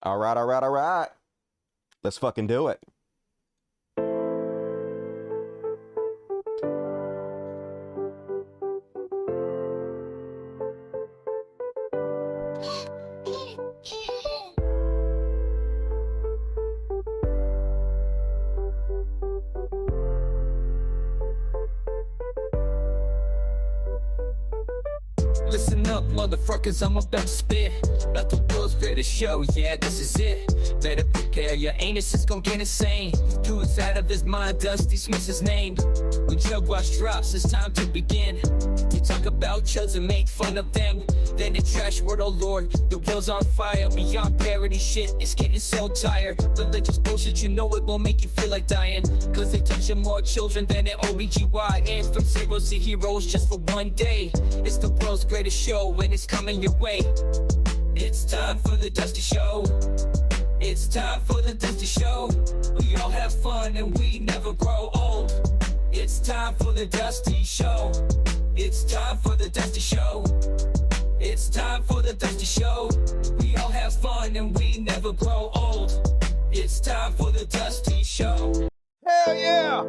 All right, all right, all right. Let's fucking do it. Listen up, motherfuckers, I'm about to spit about the world's greatest show, yeah, this is it. Better prepare, your anus is gon' get insane. Dude's out of his mind, Dusty Smith's his name. When Jug Rush drops, it's time to begin. You talk about chuds and make fun of them, then the trash word, oh lord, the world's on fire. Beyond parody shit, it's getting so tired. Religious bullshit, you know it won't make you feel like dying, cause they touching more children than an OBGY. And from zeros to heroes just for one day. It's the world's greatest show and it's coming your way. It's time for the Dusty Show. It's time for the Dusty Show. We all have fun and we never grow old. It's time for the Dusty Show. It's time for the Dusty Show. It's time for the Dusty Show. We all have fun and we never grow old. It's time for the Dusty Show. Hell yeah!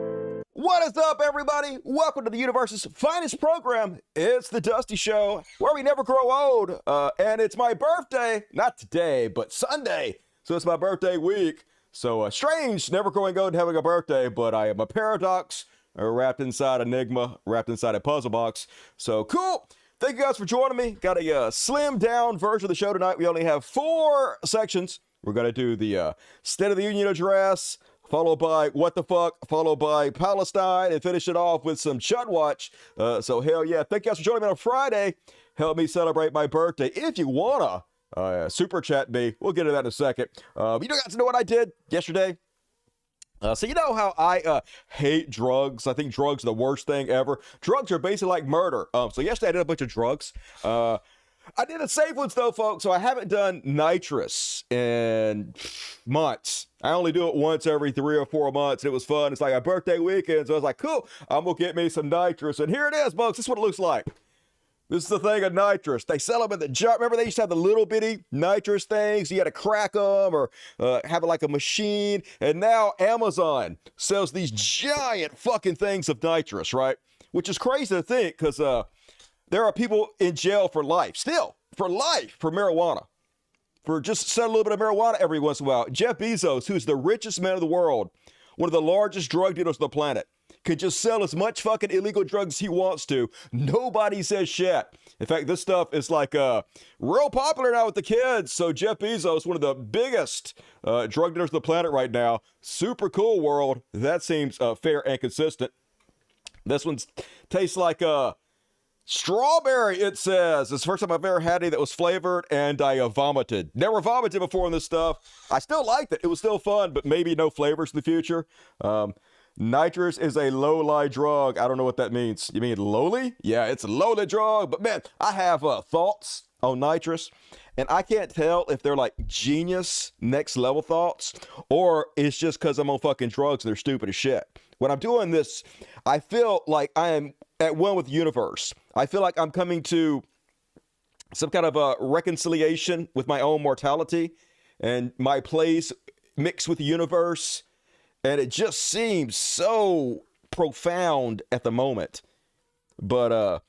What is up, everybody? Welcome to the universe's finest program. It's the Dusty Show, where we never grow old. And it's my birthday, not today, but Sunday. So it's my birthday week. So strange, never growing old and having a birthday, but I am a paradox wrapped inside Enigma, wrapped inside a puzzle box. So cool. Thank you guys for joining me. Got a slimmed down version of the show tonight. We only have 4 sections. We're going to do the State of the Union address, followed by What the Fuck, followed by Palestine, and finish it off with some Chud Watch. So hell yeah. Thank you guys for joining me on Friday. Help me celebrate my birthday. If you wanna super chat me, we'll get to that in a second. You guys know what I did yesterday? So you know how I hate drugs. I think drugs are the worst thing ever. Drugs are basically like murder. So yesterday I did a bunch of drugs. I did a safe ones though, folks. So I haven't done nitrous in months. I only do it once every 3 or 4 months. And it was fun. It's like a birthday weekend. So I was like, cool, I'm gonna get me some nitrous. And here it is, folks. This is what it looks like. This is the thing of nitrous. They sell them at the jar. Remember they used to have the little bitty nitrous things? You had to crack them or have it like a machine. And now Amazon sells these giant fucking things of nitrous, right? Which is crazy to think because there are people in jail for life, still, for life, for marijuana. For just selling a little bit of marijuana every once in a while. Jeff Bezos, who's the richest man in the world, one of the largest drug dealers on the planet, could just sell as much fucking illegal drugs as he wants to. Nobody says shit. In fact, this stuff is like real popular now with the kids. So Jeff Bezos, one of the biggest drug dealers on the planet right now. Super cool world. That seems fair and consistent. This one tastes like strawberry, it says. It's the first time I've ever had any that was flavored, and I vomited. Never vomited before in this stuff. I still liked it. It was still fun, but maybe no flavors in the future. Nitrous is a low-lie drug. I don't know what that means. You mean lowly? Yeah, it's a lowly drug. But man, I have thoughts on nitrous, and I can't tell if they're like genius, next-level thoughts, or it's just because I'm on fucking drugs and they're stupid as shit. When I'm doing this, I feel like I am at one with the universe. I feel like I'm coming to some kind of a reconciliation with my own mortality and my place mixed with the universe. And it just seems so profound at the moment. But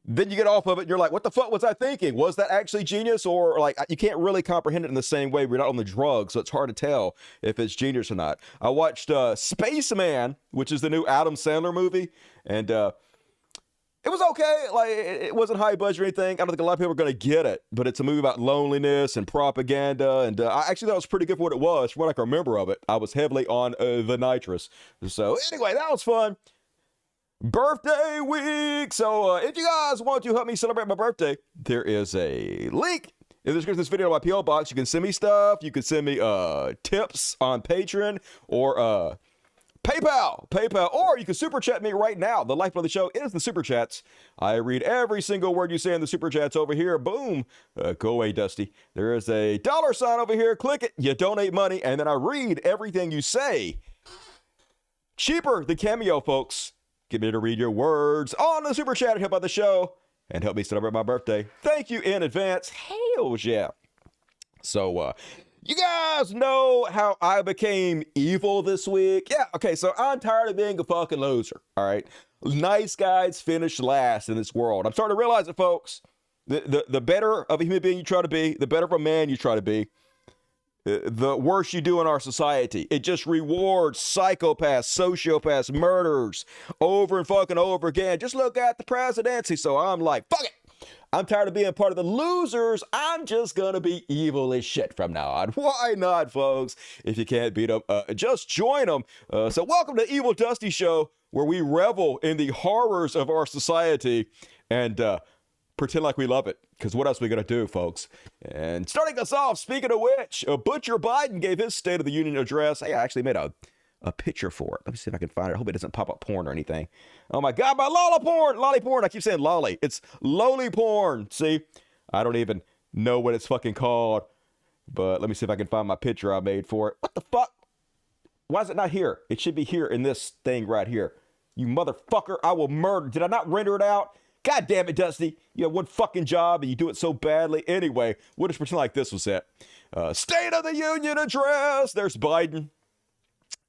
then you get off of it and you're like, what the fuck was I thinking? Was that actually genius? Or like, you can't really comprehend it in the same way. We're not on the drugs, so it's hard to tell if it's genius or not. I watched Spaceman, which is the new Adam Sandler movie. And it was okay. Like, it wasn't high budget or anything. I don't think a lot of people are going to get it, but it's a movie about loneliness and propaganda. And I actually thought it was pretty good for what it was. From what I can remember of it, I was heavily on the nitrous. So anyway, that was fun. Birthday week. So if you guys want to help me celebrate my birthday, there is a link in the description of this video on my P.O. box. You can send me stuff. You can send me tips on Patreon or PayPal, or you can super chat me right now. The lifeblood of the show is the super chats. I read every single word you say in the super chats over here. Boom. Go away, Dusty. There is a $sign over here. Click it. You donate money, and then I read everything you say. Cheaper than Cameo, folks. Get me to read your words on the super chat to help out the show and help me celebrate my birthday. Thank you in advance. Hell yeah. So, You guys know how I became evil this week? Yeah, okay, so I'm tired of being a fucking loser, all right? Nice guys finish last in this world. I'm starting to realize it, folks. The better of a human being you try to be, the better of a man you try to be, the worse you do in our society. It just rewards psychopaths, sociopaths, murderers over and fucking over again. Just look at the presidency. So I'm like, fuck it. I'm tired of being part of the losers. I'm just gonna be evil as shit from now on. Why not, folks? If you can't beat them, just join them. So welcome to Evil Dusty Show, where we revel in the horrors of our society and pretend like we love it. Because what else are we gonna do, folks? And starting us off, speaking of which, Butcher Biden gave his State of the Union address. Hey, I actually made a picture for it. Let me see if I can find it. I hope it doesn't pop up porn or anything. Oh my God, my lolly porn. I keep saying lolly. It's lowly porn. See, I don't even know what it's fucking called, but let me see if I can find my picture I made for it. What the fuck? Why is it not here? It should be here in this thing right here. You motherfucker, I will murder. Did I not render it out? God damn it, Dusty. You have one fucking job and you do it so badly. Anyway, we'll just pretend like this was it. State of the Union address. There's Biden.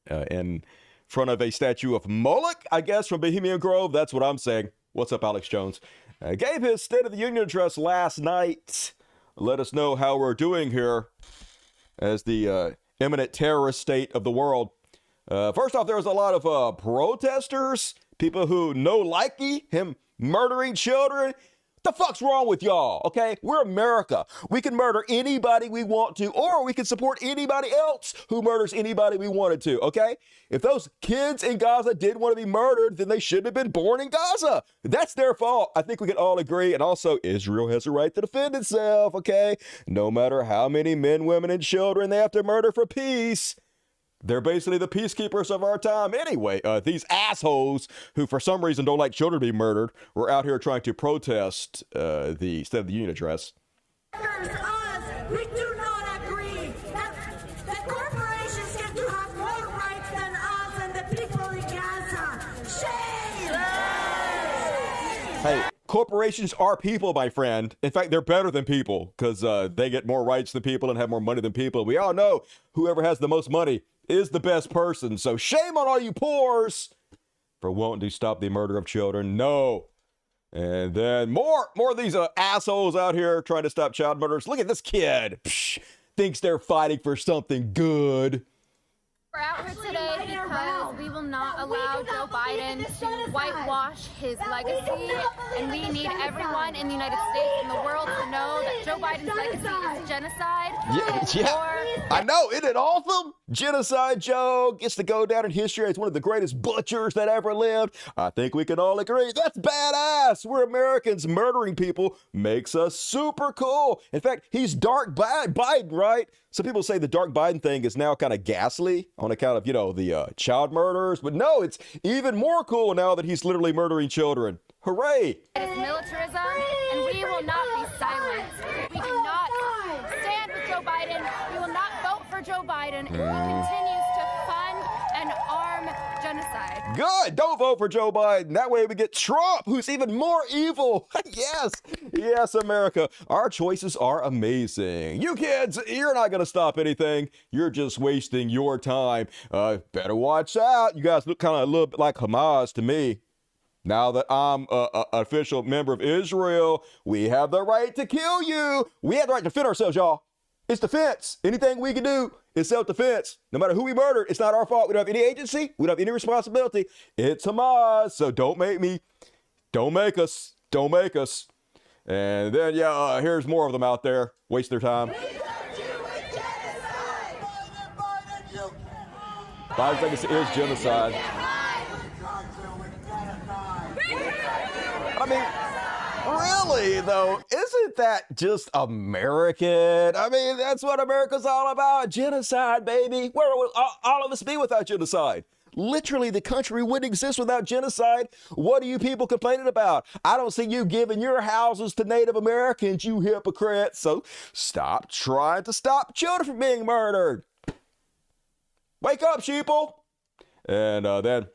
In front of a statue of Moloch, I guess, from Bohemian Grove. That's what I'm saying. What's up, Alex Jones? Gave his State of the Union address last night. Let us know how we're doing here as the imminent terrorist state of the world. First off, there was a lot of protesters, people who no likey him murdering children. The fuck's wrong with y'all, okay? We're America. We can murder anybody we want to, or we can support anybody else who murders anybody we wanted to, okay? If those kids in Gaza did want to be murdered, then they shouldn't have been born in Gaza. That's their fault. I think we can all agree. And also, Israel has a right to defend itself, okay? No matter how many men, women, and children they have to murder for peace. They're basically the peacekeepers of our time anyway. These assholes who for some reason don't like children to be murdered were out here trying to protest the State of the Union address. We do not agree that corporations get to have more rights than us and the people in Gaza. Shame! Hey, corporations are people, my friend. In fact, they're better than people because they get more rights than people and have more money than people. We all know whoever has the most money is the best person. So shame on all you poors for wanting to stop the murder of children. No. And then more of these assholes out here trying to stop child murders. Look at this kid. Psh, thinks they're fighting for something good. We're out here today because we will not allow Joe Biden to whitewash his legacy, and we need everyone in the United States and the world to know that Joe Biden's legacy is genocide. Yeah. I know, isn't it awesome? Genocide Joe gets to go down in history as one of the greatest butchers that ever lived. I think we can all agree that's badass. We're Americans. Murdering people makes us super cool. In fact, he's dark Biden, right? Some people say the dark Biden thing is now kind of ghastly on account of, the child murders. But no, it's even more cool now that he's literally murdering children. Hooray! It is militarism, and we will not be silent. We do not stand with Joe Biden. We will not vote for Joe Biden if he continues to fund and arm genocide. Good. Don't vote for Joe Biden. That way we get Trump, who's even more evil. Yes, America. Our choices are amazing. You kids, you're not going to stop anything. You're just wasting your time. Better watch out. You guys look kind of a little bit like Hamas to me. Now that I'm an official member of Israel, we have the right to kill you. We have the right to defend ourselves, y'all. It's defense. Anything we can do is self-defense. No matter who we murdered, it's not our fault. We don't have any agency. We don't have any responsibility. It's Hamas. So don't make me. Don't make us. Don't make us. And then, here's more of them out there. Waste their time. Biden's legacy is genocide. I mean, really, though, isn't that just American? I mean, that's what America's all about. Genocide, baby. Where would all of us be without genocide? Literally, the country wouldn't exist without genocide. What are you people complaining about? I don't see you giving your houses to Native Americans, you hypocrites. So stop trying to stop children from being murdered. Wake up, sheeple. And then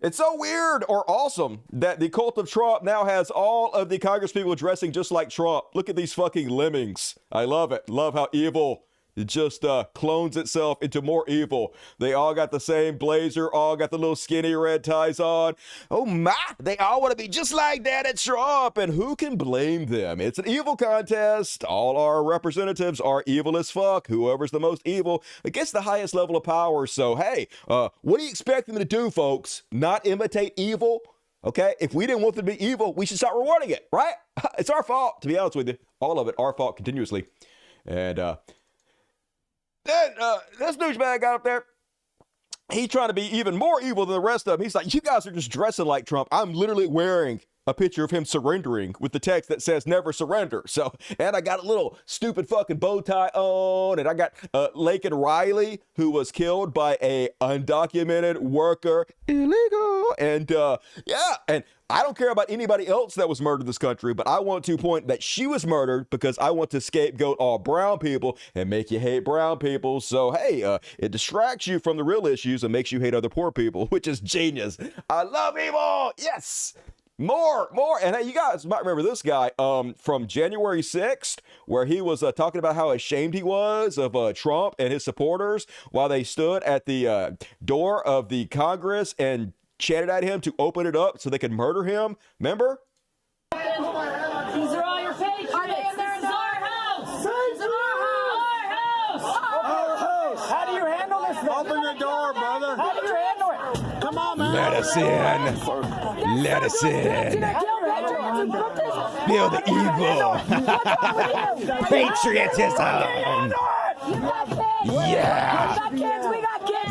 it's so weird or awesome that the cult of Trump now has all of the Congress people dressing just like Trump. Look at these fucking lemmings. I love it. Love how evil It just clones itself into more evil. They all got the same blazer, all got the little skinny red ties on. Oh my, they all want to be just like that at Trump, and who can blame them? It's an evil contest. All our representatives are evil as fuck. Whoever's the most evil gets the highest level of power. So hey, what do you expect them to do, folks? Not imitate evil? Okay, if we didn't want them to be evil, we should start rewarding it, right? It's our fault, to be honest with you. All of it, our fault continuously. And then this douchebag got up there. He's trying to be even more evil than the rest of them. He's like, you guys are just dressing like Trump. I'm literally wearing a picture of him surrendering with the text that says never surrender. So, and I got a little stupid fucking bow tie on, and I got Laken Riley, who was killed by a undocumented worker, illegal. And yeah, and I don't care about anybody else that was murdered in this country, but I want to point that she was murdered because I want to scapegoat all brown people and make you hate brown people. So, hey, it distracts you from the real issues and makes you hate other poor people, which is genius. I love evil. Yes. More. And hey, you guys might remember this guy from January 6th, where he was talking about how ashamed he was of Trump and his supporters while they stood at the door of the Congress and chanted at him to open it up so they could murder him. Remember? These are all your patriots. This is our house. This is our house. Our house. How do you handle this? Open the door, brother. How do you handle it? Come on, man. Let us in. Let us in. Feel the evil. Patriotism. Yeah.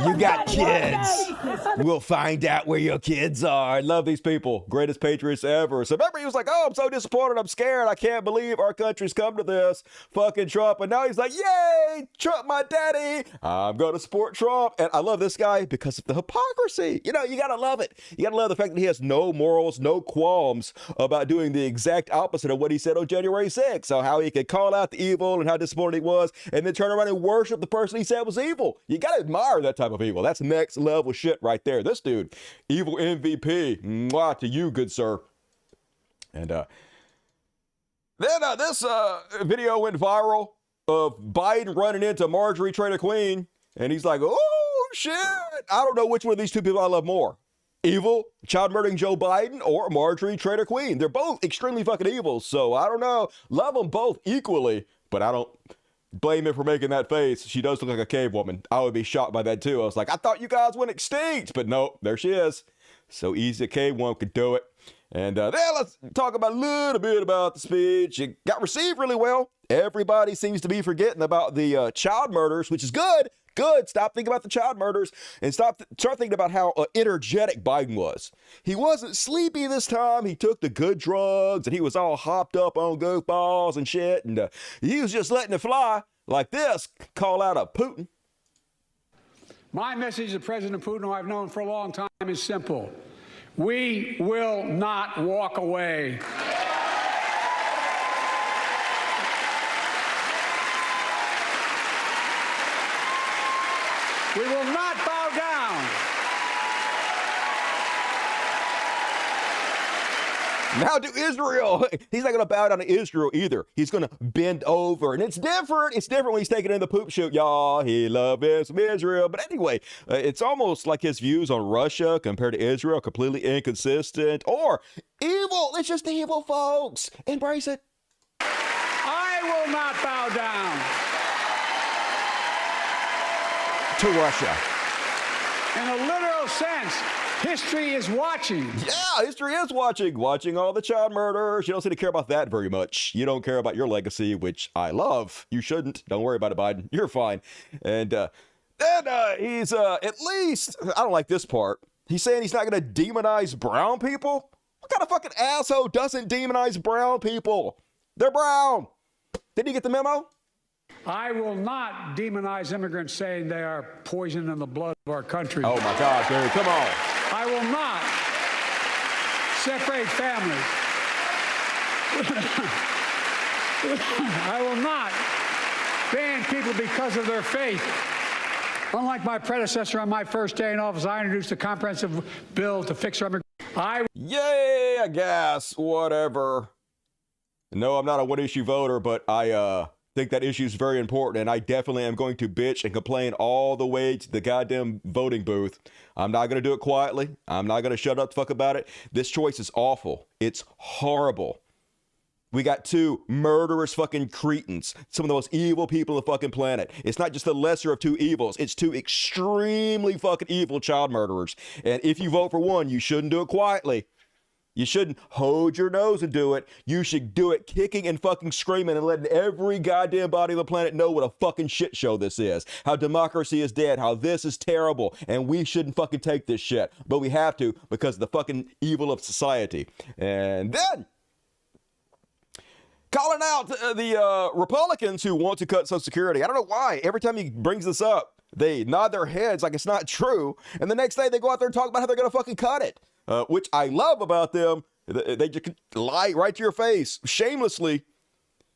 You got kids. We'll find out where your kids are. I love these people. Greatest patriots ever. So remember, he was like, oh, I'm so disappointed. I'm scared. I can't believe our country's come to this. Fucking Trump. And now he's like, yay, Trump, my daddy. I'm going to support Trump. And I love this guy because of the hypocrisy. You know, you got to love it. You got to love the fact that he has no morals, no qualms about doing the exact opposite of what he said on January 6th. So how he could call out the evil and how disappointed he was and then turn around and worship the person he said was evil. You got to admire that type of evil. That's next level shit right there. This dude, evil MVP. Mwah to you, good sir. And then this video went viral of Biden running into Marjorie Trader Queen. And he's like, oh, shit. I don't know which one of these two people I love more. Evil, child murdering Joe Biden, or Marjorie Trader Queen. They're both extremely fucking evil. So I don't know. Love them both equally, but I don't blame him for making that face. She does look like a cave woman. I would be shocked by that too. I was like, I thought you guys went extinct, but no, there she is. So easy a cave woman could do it. And then let's talk about a little bit about the speech. It got received really well. Everybody seems to be forgetting about the child murders, which is good. Good. Stop thinking about the child murders and start thinking about how energetic Biden was. He wasn't sleepy this time. He took the good drugs and he was all hopped up on goofballs and shit. And he was just letting it fly like this. Call out a Putin. My message to President Putin, who I've known for a long time, is simple. We will not walk away. We will not bow down. Now to Israel. He's not going to bow down to Israel either. He's going to bend over. And it's different. It's different when he's taking in the poop shoot. Y'all, he loves Israel. But anyway, it's almost like his views on Russia compared to Israel, completely inconsistent or evil. It's just evil, folks. Embrace it. I will not bow down to Russia. In a literal sense, history is watching. Yeah, history is watching all the child murders. You don't seem to care about that very much. You don't care about your legacy, which I love. You shouldn't. Don't worry about it, Biden. You're fine. And then he's at least, I don't like this part. He's saying he's not going to demonize brown people. What kind of fucking asshole doesn't demonize brown people? They're brown. Didn't you get the memo? I will not demonize immigrants saying they are poison in the blood of our country. Oh my God, dude, come on. I will not separate families. I will not ban people because of their faith. Unlike my predecessor on my first day in office, I introduced a comprehensive bill to fix our immigration. Yay, I guess, whatever. No, I'm not a one-issue voter, but I think that issue is very important, and I definitely am going to bitch and complain all the way to the goddamn voting booth. I'm not going to do it quietly. I'm not going to shut up the fuck about it. This choice is awful. It's horrible. We got two murderous fucking cretins, some of the most evil people on the fucking planet. It's not just the lesser of two evils. It's two extremely fucking evil child murderers. And if you vote for one, you shouldn't do it quietly. You shouldn't hold your nose and do it. You should do it kicking and fucking screaming and letting every goddamn body on the planet know what a fucking shit show this is. How democracy is dead. How this is terrible. And we shouldn't fucking take this shit. But we have to because of the fucking evil of society. And then calling out the Republicans who want to cut Social Security. I don't know why. Every time he brings this up, they nod their heads like it's not true. And the next day they go out there and talk about how they're going to fucking cut it. Which I love about them. They just lie right to your face, shamelessly,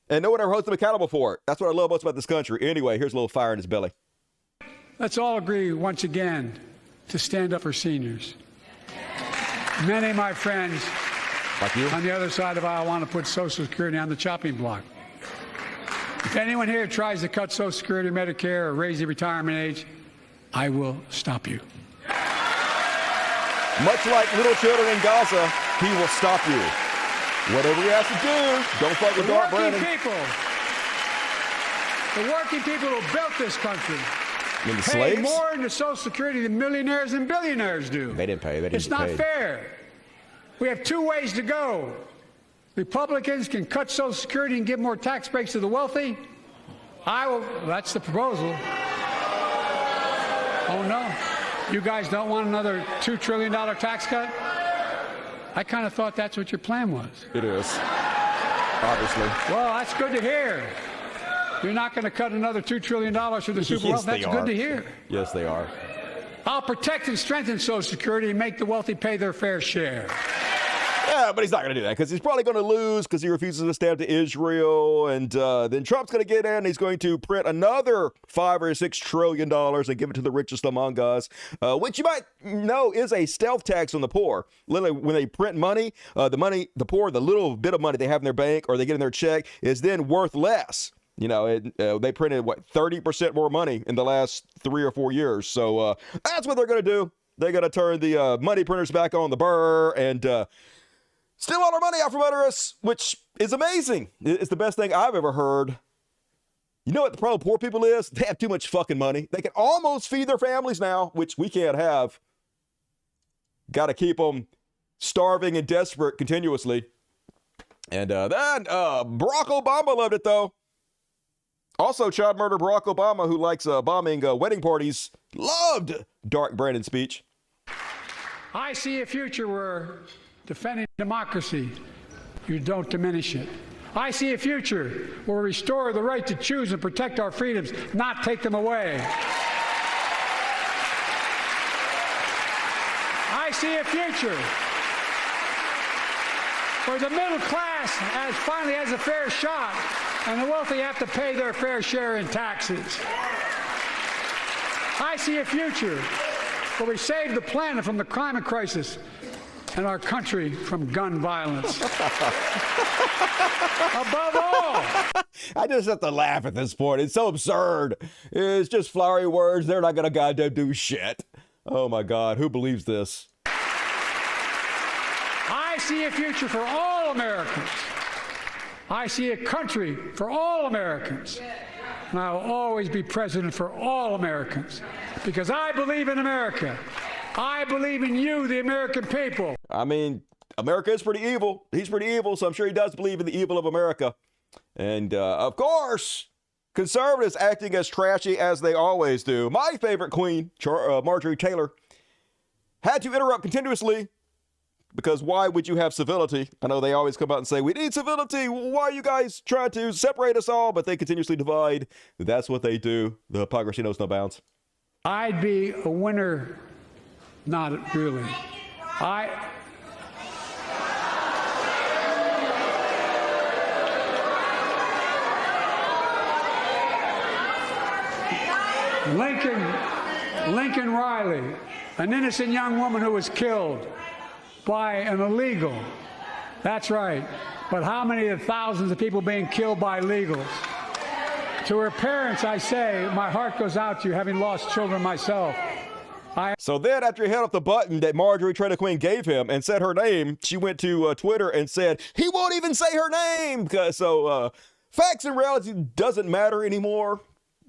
and no one ever holds them accountable for it. That's what I love most about this country. Anyway, here's a little fire in his belly. Let's all agree once again to stand up for seniors. Many of my friends like you on the other side of the aisle want to put Social Security on the chopping block. If anyone here tries to cut Social Security, Medicare, or raise the retirement age, I will stop you. Much like little children in Gaza, he will stop you. Whatever he has to do, don't fuck with Dark Brandon. The working people who built this country the pay slaves? more into Social Security than millionaires and billionaires do. They didn't pay. They didn't It's not fair. We have two ways to go. Republicans can cut Social Security and give more tax breaks to the wealthy. That's the proposal. Oh, no. You guys don't want another $2 trillion tax cut? I kind of thought that's what your plan was. It is, obviously. Well, that's good to hear. You're not going to cut another $2 trillion for the super wealth. That's good to hear. Yes, they are. I'll protect and strengthen Social Security and make the wealthy pay their fair share. Yeah, but he's not going to do that because he's probably going to lose because he refuses to stand up to Israel. And then Trump's going to get in and he's going to print another $5 or $6 trillion and give it to the richest among us, which you might know is a stealth tax on the poor. Literally, when they print money, the poor, the little bit of money they have in their bank or they get in their check is then worth less. You know, they printed, 30% more money in the last 3 or 4 years. So that's what they're going to do. They're going to turn the money printers back on the burr and steal all our money out from under us, which is amazing. It's the best thing I've ever heard. You know what the problem with poor people is? They have too much fucking money. They can almost feed their families now, which we can't have. Got to keep them starving and desperate continuously. And then Barack Obama loved it, though. Also, child murder Barack Obama, who likes bombing wedding parties, loved Dark Brandon's speech. I see a future where defending democracy, you don't diminish it. I see a future where we restore the right to choose and protect our freedoms, not take them away. I see a future where the middle class finally has a fair shot and the wealthy have to pay their fair share in taxes. I see a future where we save the planet from the climate crisis and our country from gun violence. Above all, I just have to laugh at this point. It's so absurd. It's just flowery words. They're not going to goddamn do shit. Oh my God, who believes this? I see a future for all Americans. I see a country for all Americans. And I will always be president for all Americans because I believe in America. I believe in you, the American people. I mean, America is pretty evil. He's pretty evil, so I'm sure he does believe in the evil of America. And, of course, conservatives acting as trashy as they always do. My favorite queen, Marjorie Taylor, had to interrupt continuously because why would you have civility? I know they always come out and say, we need civility. Why are you guys trying to separate us all? But they continuously divide. That's what they do. The hypocrisy knows no bounds. I'd be a winner. Not really. Lincoln Riley, an innocent young woman who was killed by an illegal. That's right. But how many of the thousands of people being killed by illegals? To her parents, I say, my heart goes out to you, having lost children myself. So then after he held up the button that Marjorie Taylor Quinn gave him and said her name, she went to Twitter and said, he won't even say her name. So facts and reality doesn't matter anymore,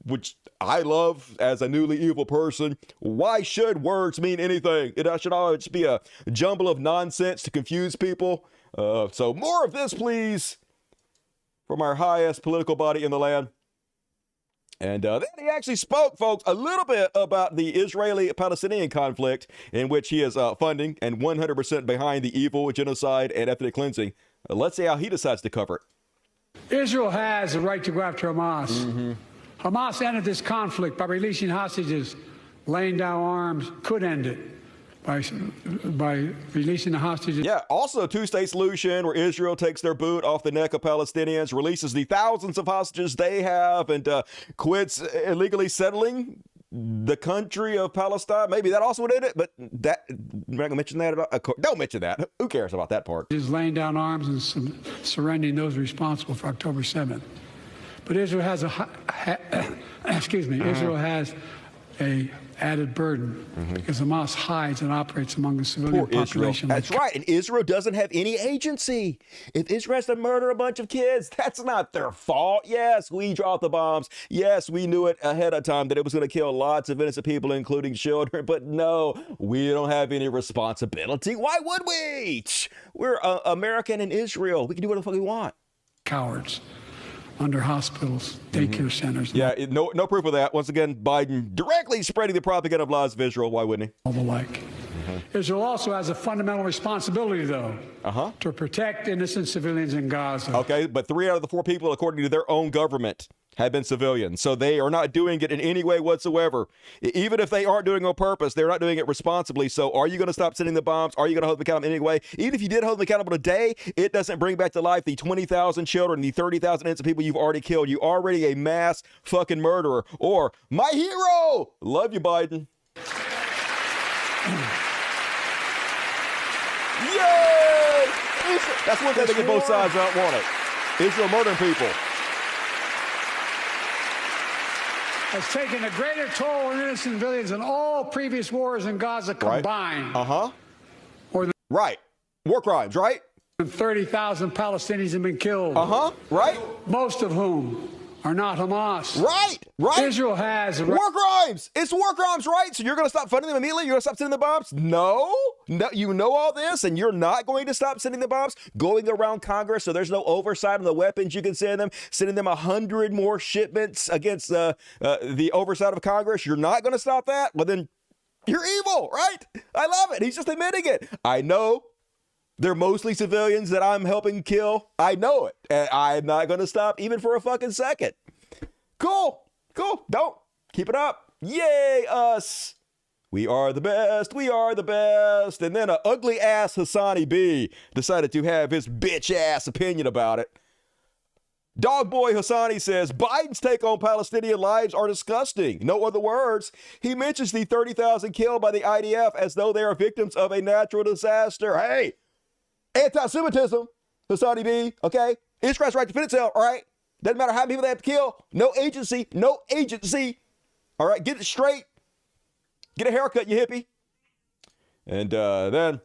which I love as a newly evil person. Why should words mean anything? It should always be a jumble of nonsense to confuse people. So more of this, please, from our highest political body in the land. And then he actually spoke, folks, a little bit about the Israeli-Palestinian conflict in which he is funding and 100% behind the evil, genocide, and ethnic cleansing. Let's see how he decides to cover it. Israel has the right to go after Hamas. Hamas ended this conflict by releasing hostages, laying down arms, could end it by releasing the hostages. Yeah, also a two-state solution where Israel takes their boot off the neck of Palestinians, releases the thousands of hostages they have, and quits illegally settling the country of Palestine. Maybe that also would end it, but that, I'm not going to mention that at all. Don't mention that. Who cares about that part? Is laying down arms and surrendering those responsible for October 7th. But Israel has Israel has a added burden because Hamas hides and operates among the civilian population. That's right. And Israel doesn't have any agency. If Israel has to murder a bunch of kids, that's not their fault. Yes, we dropped the bombs. Yes, we knew it ahead of time that it was going to kill lots of innocent people, including children. But no, we don't have any responsibility. Why would we? We're American in Israel. We can do whatever the fuck we want. Cowards. Under hospitals, daycare centers. Yeah, no proof of that. Once again, Biden directly spreading the propaganda of lies of Israel. Why wouldn't he? All the like. Israel also has a fundamental responsibility, though, to protect innocent civilians in Gaza. Okay, but 3 out of the 4 people, according to their own government, have been civilians. So they are not doing it in any way whatsoever. Even if they aren't doing it on purpose, they're not doing it responsibly. So are you going to stop sending the bombs? Are you going to hold them accountable anyway? Even if you did hold them accountable today, it doesn't bring back to life the 20,000 children, the 30,000 innocent people you've already killed. You already a mass fucking murderer. Or my hero. Love you, Biden. Yay! That's one thing they get both sides out want it. Israel murdering people. Has taken a greater toll on innocent civilians than all previous wars in Gaza combined. Right. War crimes, right? 30,000 Palestinians have been killed. Right. Most of whom are not Hamas. Right. Israel has war crimes. It's war crimes, right? So you're going to stop funding them immediately? You're going to stop sending the bombs? No, you know all this, and you're not going to stop sending the bombs, going around Congress so there's no oversight on the weapons you can send them, sending them 100 more shipments against the oversight of Congress. You're not going to stop that? Well, then you're evil, right? I love it. He's just admitting it. I know. They're mostly civilians that I'm helping kill. I know it. And I'm not going to stop even for a fucking second. Cool. Don't. Keep it up. Yay, us. We are the best. We are the best. And then an ugly ass Hassani B decided to have his bitch ass opinion about it. Dog boy Hassani says, Biden's take on Palestinian lives are disgusting. No other words. He mentions the 30,000 killed by the IDF as though they are victims of a natural disaster. Hey. Anti-Semitism, Hassani B, okay? Israel's right to defend itself, all right? Doesn't matter how many people they have to kill. No agency. All right, get it straight. Get a haircut, you hippie. And then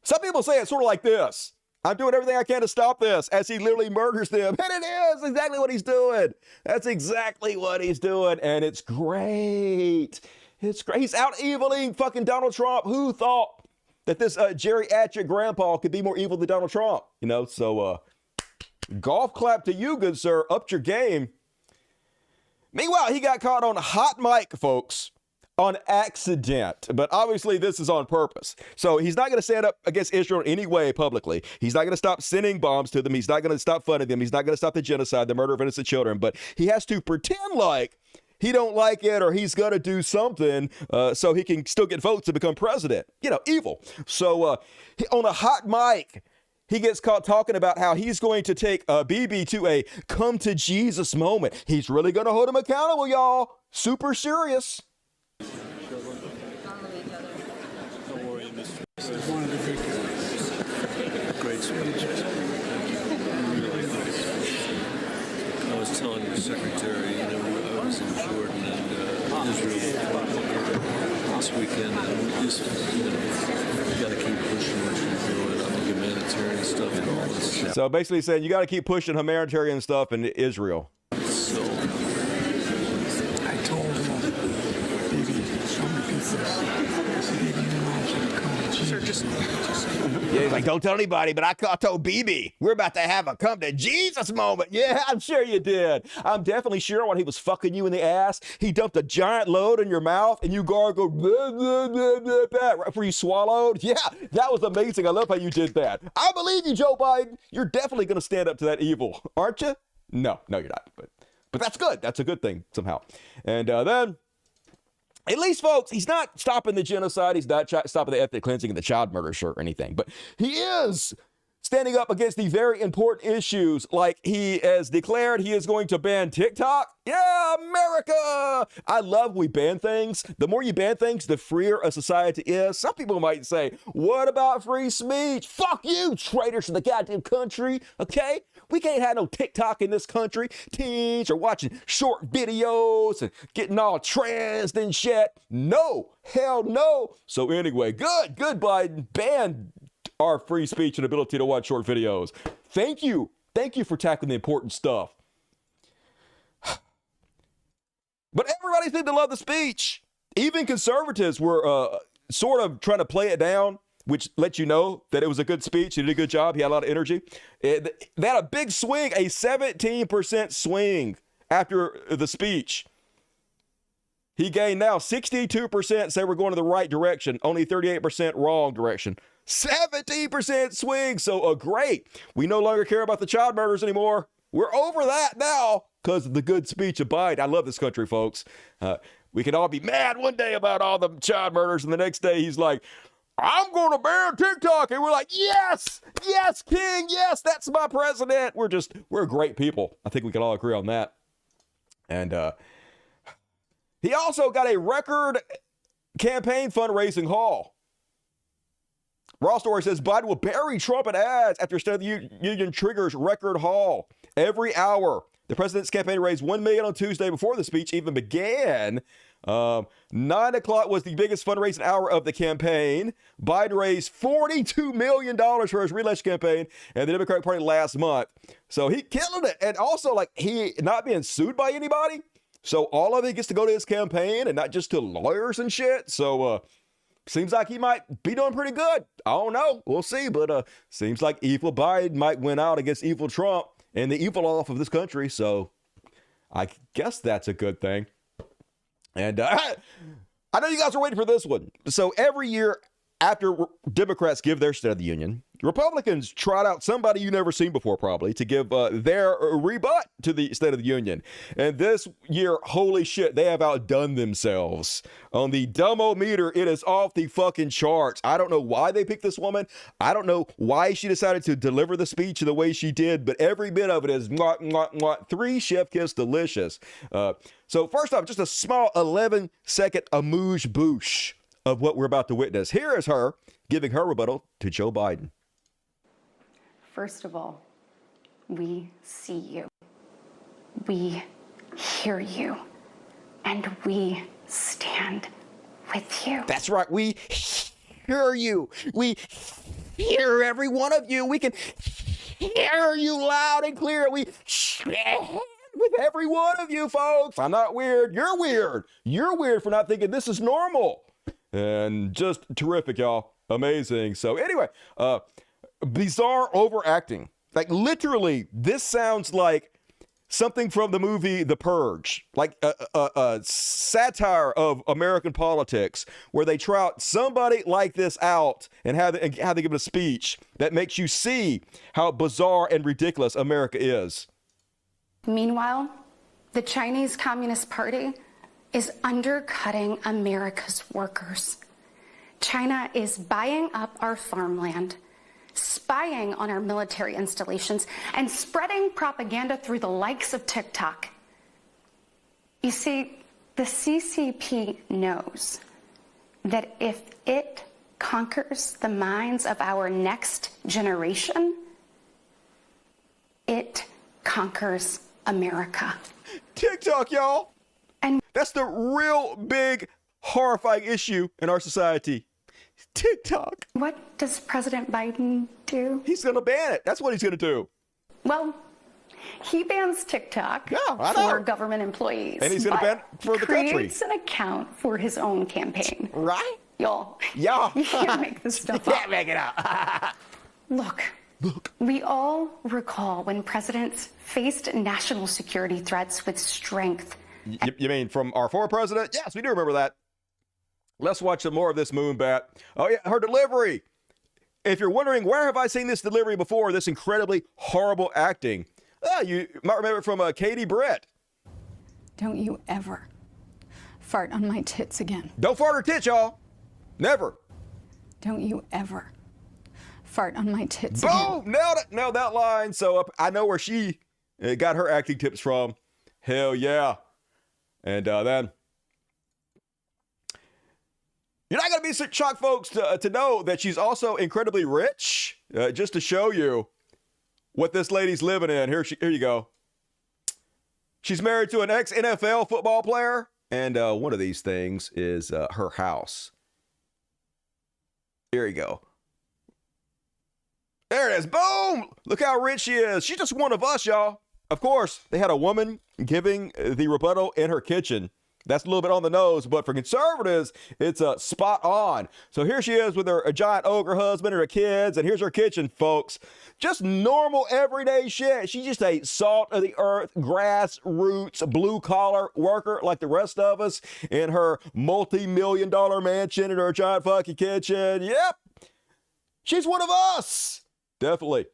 some people say it's sort of like this. I'm doing everything I can to stop this as he literally murders them. And it is exactly what he's doing. That's exactly what he's doing. And it's great. It's great. He's out-eviling fucking Donald Trump. Who thought that this geriatric grandpa could be more evil than Donald Trump? You know, so golf clap to you, good sir. Upped your game. Meanwhile, he got caught on hot mic, folks, on accident. But obviously, this is on purpose. So he's not going to stand up against Israel in any way publicly. He's not going to stop sending bombs to them. He's not going to stop funding them. He's not going to stop the genocide, the murder of innocent children. But he has to pretend like he don't like it, or he's going to do something so he can still get votes to become president. You know, evil. So on a hot mic, he gets caught talking about how he's going to take Bibi to a come to Jesus moment. He's really going to hold him accountable, y'all. Super serious. Don't worry, Mr. This is one of the great speeches. Really nice. I was telling you, sir, this weekend, and we just, you got to keep pushing what you're doing on the humanitarian stuff and all this shit. So basically saying you got to keep pushing humanitarian stuff in Israel. So, I told baby, show me pieces. She gave me an option to come to Jesus. sir, just Yeah, he's like, don't tell anybody, but I told BB, we're about to have a come to Jesus moment. Yeah, I'm sure you did. I'm definitely sure when he was fucking you in the ass, he dumped a giant load in your mouth and you gargled blah, blah, blah, blah, blah, right before you swallowed. Yeah, that was amazing. I love how you did that. I believe you, Joe Biden. You're definitely going to stand up to that evil, aren't you? No, you're not. But that's good. That's a good thing somehow. And then, at least, folks, he's not stopping the genocide. He's not stopping the ethnic cleansing and the child murder, or anything. But he is standing up against the very important issues, like he has declared he is going to ban TikTok. Yeah, America! I love we ban things. The more you ban things, the freer a society is. Some people might say, what about free speech? Fuck you, traitors to the goddamn country, okay? We can't have no TikTok in this country. Teens are watching short videos and getting all transed and shit. No, hell no. So anyway, good, Biden. Ban our free speech and ability to watch short videos. Thank you for tackling the important stuff. But everybody seemed to love the speech. Even conservatives were sort of trying to play it down, which lets you know that it was a good speech. He did a good job. He had a lot of energy. They had a big swing, a 17% swing after the speech. He gained now 62% say we're going to the right direction, only 38% wrong direction. 17% swing. So great. We no longer care about the child murders anymore. We're over that now because of the good speech of Biden. I love this country, folks. We can all be mad one day about all the child murders, and the next day he's like, I'm going to ban TikTok. And we're like, yes, King. Yes, that's my president. We're great people. I think we can all agree on that. And he also got a record campaign fundraising haul. Raw Story says Biden will bury Trump in ads after State of the Union triggers record haul. Every hour, the president's campaign raised $1 million on Tuesday before the speech even began. 9 o'clock was the biggest fundraising hour of the campaign. Biden raised $42 million for his re-election campaign and the Democratic Party last month. So he killed it. And also, like, he not being sued by anybody. So all of it gets to go to his campaign and not just to lawyers and shit. So, seems like he might be doing pretty good. I don't know. We'll see. But seems like evil Biden might win out against evil Trump and the evil off of this country. So I guess that's a good thing. And I know you guys are waiting for this one. So every year after Democrats give their State of the Union, Republicans trot out somebody you've never seen before, probably, to give their rebut to the State of the Union. And this year, holy shit, they have outdone themselves. On the dumb-o-meter, it is off the fucking charts. I don't know why they picked this woman. I don't know why she decided to deliver the speech the way she did, but every bit of it is mwah, mwah, mwah, 3 chef kiss delicious. So first off, just a small 11-second amuse-bouche of what we're about to witness. Here is her giving her rebuttal to Joe Biden. First of all, we see you, we hear you, and we stand with you. That's right, we hear you. We hear every one of you. We can hear you loud and clear. We stand with every one of you, folks. I'm not weird. You're weird. You're weird for not thinking this is normal. And just terrific, y'all. Amazing. So anyway, bizarre overacting. Like literally, this sounds like something from the movie The Purge, like a satire of American politics, where they trot somebody like this out and have they give a speech that makes you see how bizarre and ridiculous America is. Meanwhile, the Chinese Communist Party is undercutting America's workers. China is buying up our farmland, spying on our military installations, and spreading propaganda through the likes of TikTok. You see, the CCP knows that if it conquers the minds of our next generation, it conquers America. TikTok, y'all. And that's the real big horrifying issue in our society. TikTok. What does President Biden do? He's going to ban it. That's what he's going to do. Well, he bans TikTok I know. for government employees. And he's going to ban it for the country. Creates an account for his own campaign. Right? Y'all, Yeah. you can't make this stuff You up. can't make it up. Look, we all recall when presidents faced national security threats with strength. You mean from our former president? Yes, we do remember that. Let's watch some more of this moonbat. Oh, yeah, her delivery. If you're wondering, where have I seen this delivery before, this incredibly horrible acting? You might remember it from Katie Britt. Don't you ever fart on my tits again. Don't fart her tits, y'all. Never. Don't you ever fart on my tits again. Boom! Nailed it. Nailed that line. So I know where she got her acting tips from. Hell yeah. And then you're not going to be shocked, folks, to know that she's also incredibly rich. Just to show you what this lady's living in. Here you go. She's married to an ex-NFL football player. And one of these things is her house. Here you go. There it is. Boom! Look how rich she is. She's just one of us, y'all. Of course, they had a woman giving the rebuttal in her kitchen. That's a little bit on the nose, but for conservatives, it's spot on. So here she is with her giant ogre husband and her kids, and here's her kitchen, folks. Just normal, everyday shit. She's just a salt of the earth, grassroots, blue-collar worker like the rest of us in her multi-million-dollar mansion and her giant fucking kitchen. Yep. She's one of us. Definitely.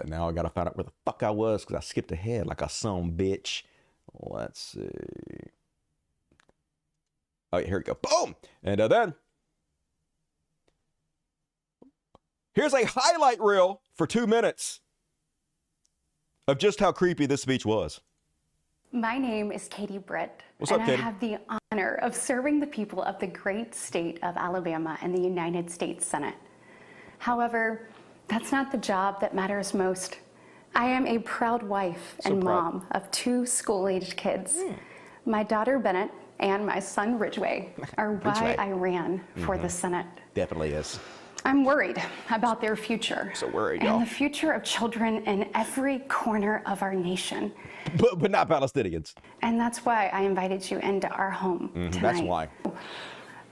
Now I got to find out where the fuck I was because I skipped ahead like a son bitch. Let's see. Oh, yeah, here we go. Boom. And then here's a highlight reel for 2 minutes of just how creepy this speech was. My name is Katie Britt. What's up, and Katie? I have the honor of serving the people of the great state of Alabama in the United States Senate. However, that's not the job that matters most. I am a proud wife and mom of 2 school-aged kids. My daughter Bennett and my son Ridgway are why I ran for the Senate. Definitely is. I'm worried about their future. So worried, and y'all. the future of children in every corner of our nation. But not Palestinians. And that's why I invited you into our home tonight. That's why.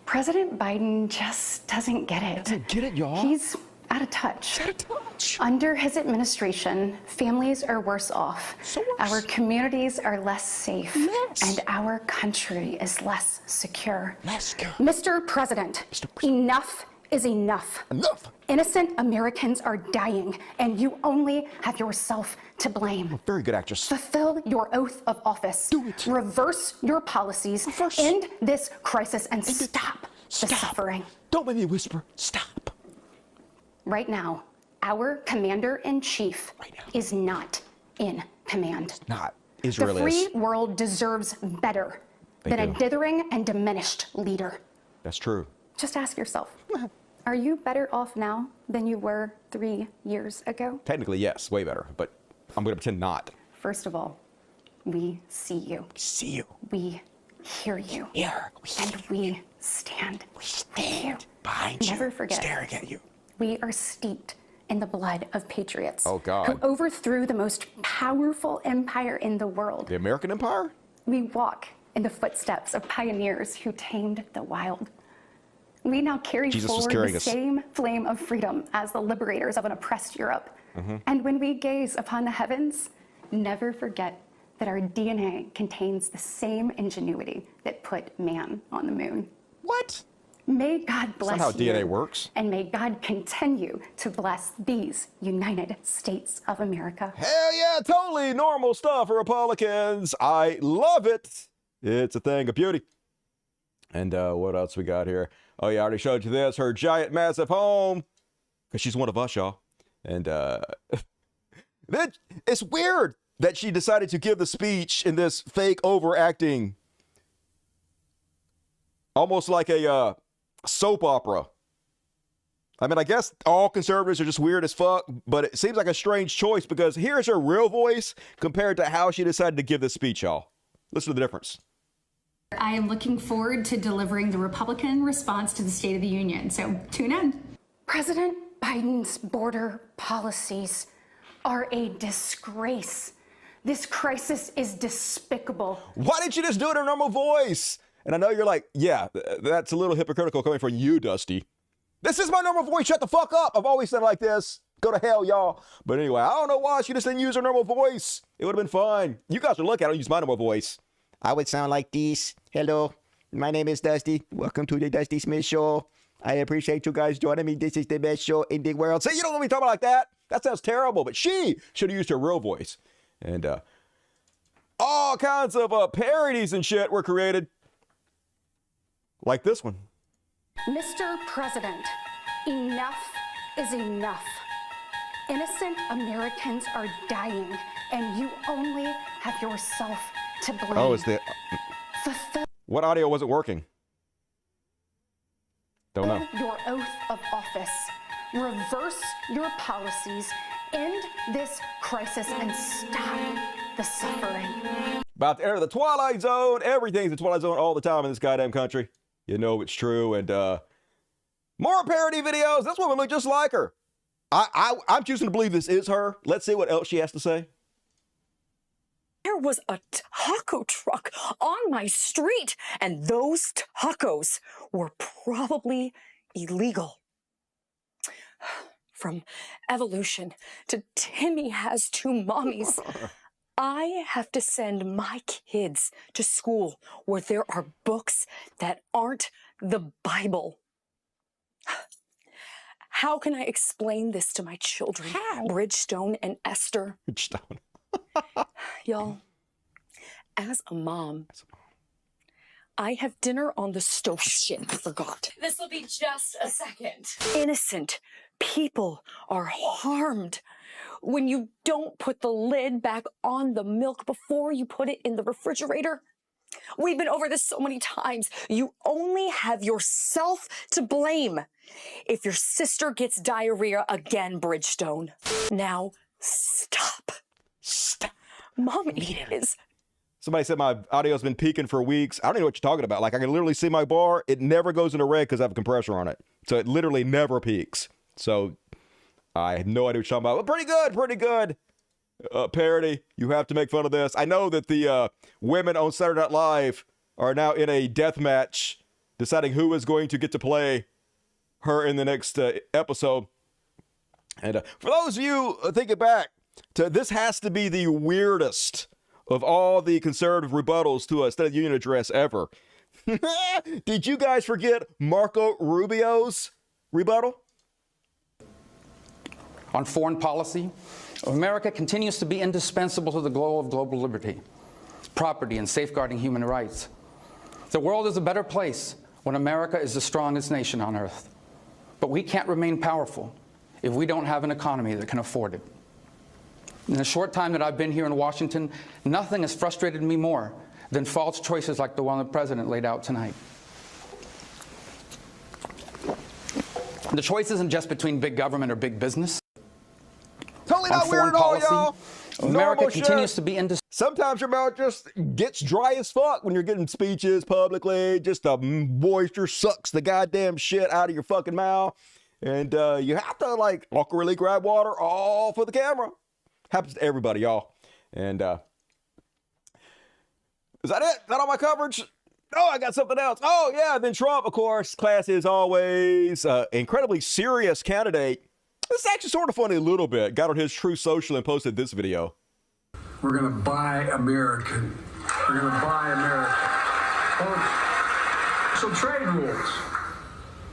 President Biden just doesn't get it. Doesn't get it, y'all. He's out of touch. Out of touch. Under his administration, families are worse off. So worse. Our communities are less safe. Yes. And our country is less secure. Less secure. Mr. President, enough is enough. Enough. Innocent Americans are dying, and you only have yourself to blame. Very good actress. Fulfill your oath of office. Do it. Reverse your policies. Reverse. End this crisis and stop the suffering. Don't make me whisper. Stop. Right now, our commander-in-chief is not in command. Not. Israel The free is. world deserves better than a do. dithering and diminished leader. That's true. Just ask yourself, are you better off now than you were 3 years ago? Technically, yes. Way better. But I'm going to pretend not. First of all, we see you. See you. We hear you. Here. And we stand with you. Behind you. Never forget. Staring at you. We are steeped in the blood of patriots. Oh, God. Who overthrew the most powerful empire in the world. The American Empire? We walk in the footsteps of pioneers who tamed the wild. We now carry forward the same flame of freedom as the liberators of an oppressed Europe. And when we gaze upon the heavens, never forget that our DNA contains the same ingenuity that put man on the moon. What? May God bless That's not you. how DNA works. And may God continue to bless these United States of America. Hell yeah, totally normal stuff for Republicans. I love it. It's a thing of beauty. And what else we got here? Oh, yeah, I already showed you this. Her giant, massive home. Because she's one of us, y'all. And it's weird that she decided to give the speech in this fake overacting, almost like a soap opera. I mean, I guess all conservatives are just weird as fuck, but it seems like a strange choice because here's her real voice compared to how she decided to give this speech, y'all. Listen to the difference. I am looking forward to delivering the Republican response to the State of the Union, so tune in. President Biden's border policies are a disgrace. This crisis is despicable. Why didn't you just do it in a normal voice? And I know you're like, yeah, that's a little hypocritical coming from you, Dusty. This is my normal voice. Shut the fuck up. I've always said it like this. Go to hell, y'all. But anyway, I don't know why she just didn't use her normal voice. It would have been fine. You guys should look at it and use my normal voice. I would sound like this. Hello, my name is Dusty. Welcome to the Dusty Smith Show. I appreciate you guys joining me. This is the best show in the world. See, you don't want me talking like that. That sounds terrible. But she should have used her real voice. And all kinds of parodies and shit were created. Like this one. Mr. President, enough is enough. Innocent Americans are dying, and you only have yourself to blame. Oh, it's the... What audio wasn't working? Don't know. Your oath of office. Reverse your policies. End this crisis and stop the suffering. About to enter the Twilight Zone. Everything's the Twilight Zone all the time in this goddamn country. You know it's true. And more parody videos. This woman looked just like her. I'm choosing to believe this is her. Let's see what else she has to say. There was a taco truck on my street, and those tacos were probably illegal. From evolution to Timmy has two mommies. I have to send my kids to school where there are books that aren't the Bible. How can I explain this to my children? Bridgestone and Esther. Bridgestone. Y'all, as a mom, I have dinner on the stove. Shit, I forgot. This will be just a second. Innocent people are harmed when you don't put the lid back on the milk before you put it in the refrigerator. We've been over this so many times. You only have yourself to blame if your sister gets diarrhea again, Bridgestone. Now, stop. Stop. Mommy is... Somebody said my audio's been peaking for weeks. I don't know what you're talking about. Like, I can literally see my bar. It never goes into red because I have a compressor on it. So it literally never peaks. So I have no idea what you're talking about. But pretty good. Parody. You have to make fun of this. I know that the women on Saturday Night Live are now in a death match deciding who is going to get to play her in the next episode. And for those of you thinking back, this has to be the weirdest of all the conservative rebuttals to a State of the Union address ever. Did you guys forget Marco Rubio's rebuttal? On foreign policy, America continues to be indispensable to the goal of global liberty, property, and safeguarding human rights. The world is a better place when America is the strongest nation on earth. But we can't remain powerful if we don't have an economy that can afford it. In the short time that I've been here in Washington, nothing has frustrated me more than false choices like the one the president laid out tonight. The choice isn't just between big government or big business. Totally not weird at all, y'all. America continues to be Sometimes your mouth just gets dry as fuck when you're getting speeches publicly. Just the moisture sucks the goddamn shit out of your fucking mouth. And you have to, like, awkwardly grab water all for the camera. Happens to everybody, y'all. And is that it? Is that all my coverage? Oh, I got something else. Oh, yeah. Then Trump, of course, class is always incredibly serious candidate. This is actually sort of funny a little bit. Got on his True Social and posted this video. We're going to buy American. We're going to buy America. Oh, so trade rules.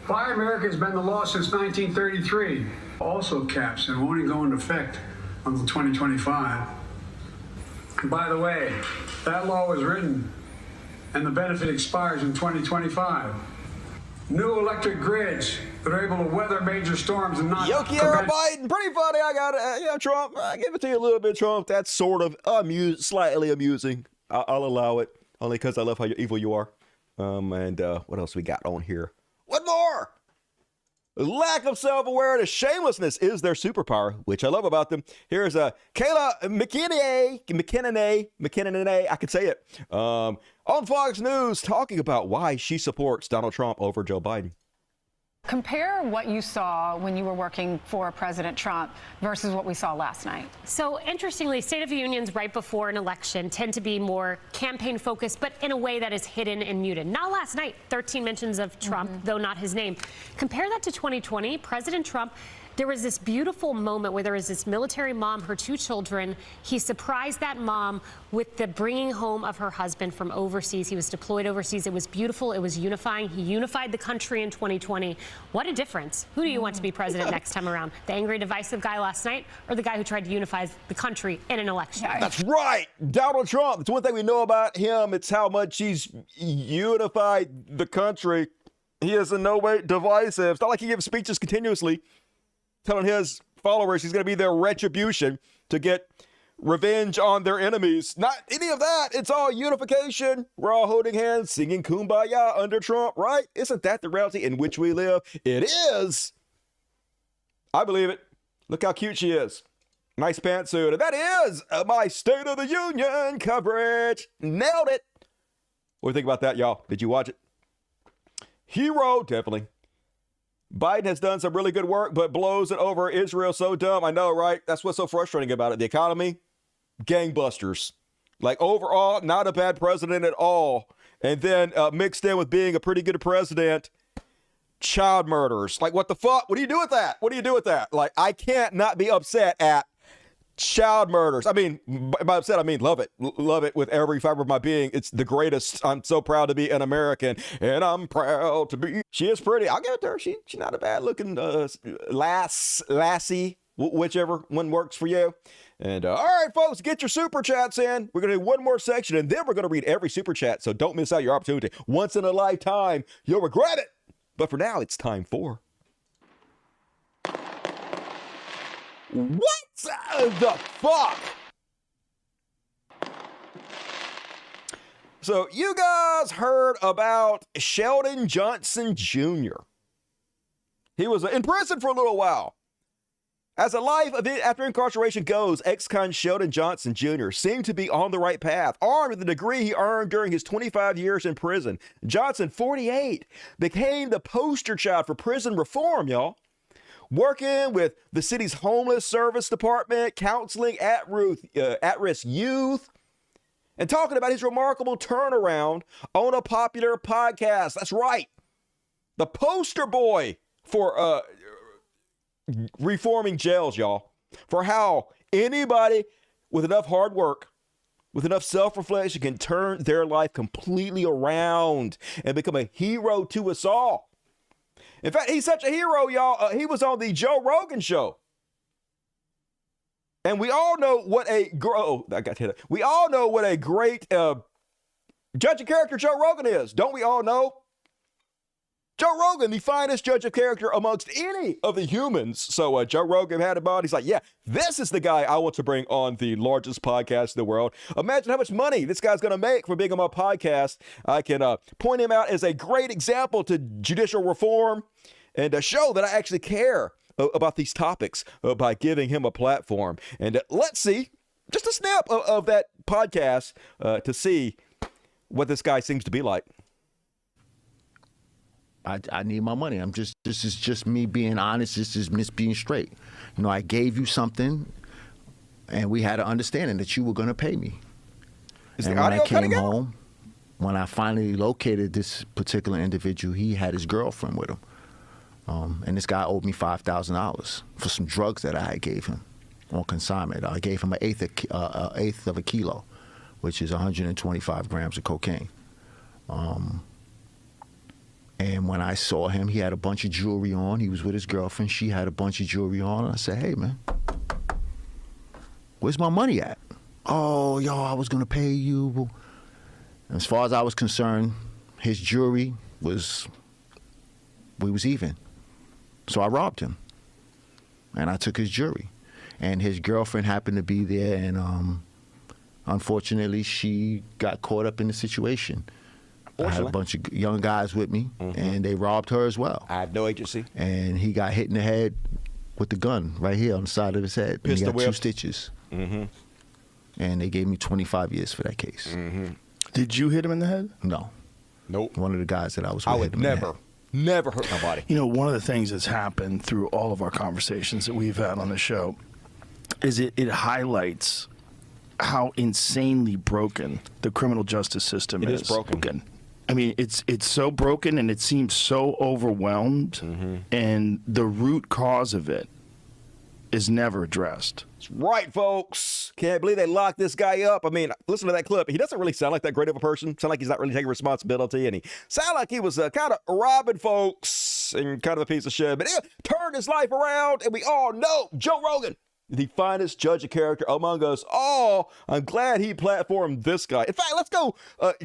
Buy America has been the law since 1933. Also caps and won't even go into effect until 2025. And by the way, that law was written and the benefit expires in 2025. New electric grids that are able to weather major storms and not... Yoki era Biden, pretty funny. I got it. Yeah, Trump. I give it to you a little bit, Trump. That's sort of slightly amusing. I'll allow it, only because I love how evil you are. And what else we got on here? What more? Lack of self-awareness, shamelessness is their superpower, which I love about them. Here's Kayla McKinnon, I could say it, on Fox News talking about why she supports Donald Trump over Joe Biden. Compare what you saw when you were working for President Trump versus what we saw last night. So interestingly, State of the Unions right before an election tend to be more campaign focused, but in a way that is hidden and muted. Not last night, 13 mentions of Trump, though not his name. Compare that to 2020, President Trump. There was this beautiful moment where there was this military mom, her 2 children. He surprised that mom with the bringing home of her husband from overseas. He was deployed overseas. It was beautiful. It was unifying. He unified the country in 2020. What a difference. Who do you want to be president next time around? The angry, divisive guy last night or the guy who tried to unify the country in an election? That's right. Donald Trump. It's one thing we know about him. It's how much he's unified the country. He is in no way divisive. It's not like he gives speeches continuously telling his followers he's going to be their retribution to get revenge on their enemies. Not any of that. It's all unification. We're all holding hands, singing Kumbaya under Trump, right? Isn't that the reality in which we live? It is. I believe it. Look how cute she is. Nice pantsuit. And that is my State of the Union coverage. Nailed it. What do you think about that, y'all? Did you watch it? Hero, definitely. Biden has done some really good work, but blows it over Israel so dumb. I know, right? That's what's so frustrating about it. The economy, gangbusters. Like overall, not a bad president at all. And then mixed in with being a pretty good president, child murders. Like what the fuck? What do you do with that? What do you do with that? Like I can't not be upset at child murders. I mean, by upset, I mean love it. Love it with every fiber of my being. It's the greatest. I'm so proud to be an American, and I'm proud to be. She is pretty. I'll give it to her. She's not a bad looking lassie, whichever one works for you. And all right, folks, get your super chats in. We're going to do one more section, and then we're going to read every super chat. So don't miss out your opportunity. Once in a lifetime, you'll regret it. But for now, it's time for what the fuck? So you guys heard about Sheldon Johnson Jr. He was in prison for a little while. As a life after incarceration goes, ex-con Sheldon Johnson Jr. seemed to be on the right path, armed with the degree he earned during his 25 years in prison. Johnson, 48, became the poster child for prison reform, y'all. Working with the city's homeless service department, counseling at-risk youth, and talking about his remarkable turnaround on a popular podcast. That's right. The poster boy for reforming jails, y'all. For how anybody with enough hard work, with enough self-reflection can turn their life completely around and become a hero to us all. In fact, he's such a hero, y'all. He was on the Joe Rogan show. And we all know what we all know what a great judge of character Joe Rogan is. Don't we all know? Joe Rogan, the finest judge of character amongst any of the humans. So Joe Rogan had him on. He's like, yeah, this is the guy I want to bring on the largest podcast in the world. Imagine how much money this guy's going to make for being on my podcast. I can point him out as a great example to judicial reform and show that I actually care about these topics by giving him a platform. And let's see just a snap of that podcast to see what this guy seems to be like. I need my money. This is just me being honest. This is me being straight. You know, I gave you something, and we had an understanding that you were going to pay me. And when I came home, when I finally located this particular individual, he had his girlfriend with him. And this guy owed me $5,000 for some drugs that I gave him on consignment. I gave him an eighth of a kilo, which is 125 grams of cocaine. And when I saw him, he had a bunch of jewelry on. He was with his girlfriend. She had a bunch of jewelry on. And I said, hey, man, where's my money at? Oh, yo, I was going to pay you. As far as I was concerned, his jewelry we was even. So I robbed him. And I took his jewelry. And his girlfriend happened to be there. And unfortunately, she got caught up in the situation. I had a bunch of young guys with me, and they robbed her as well. I had no agency. And he got hit in the head with the gun right here on the side of his head. And he got 2 stitches. And they gave me 25 years for that case. Did you hit him in the head? No. Nope. One of the guys that I was with. I would never hurt nobody. You know, one of the things that's happened through all of our conversations that we've had on the show is it highlights how insanely broken the criminal justice system is. It is broken. I mean, it's so broken, and it seems so overwhelmed, and the root cause of it is never addressed. That's right, folks. Can't believe they locked this guy up. I mean, listen to that clip. He doesn't really sound like that great of a person. Sound like he's not really taking responsibility, and he sounded like he was kind of robbing folks and kind of a piece of shit. But it turned his life around, and we all know Joe Rogan, the finest judge of character among us all. I'm glad he platformed this guy. In fact, let's go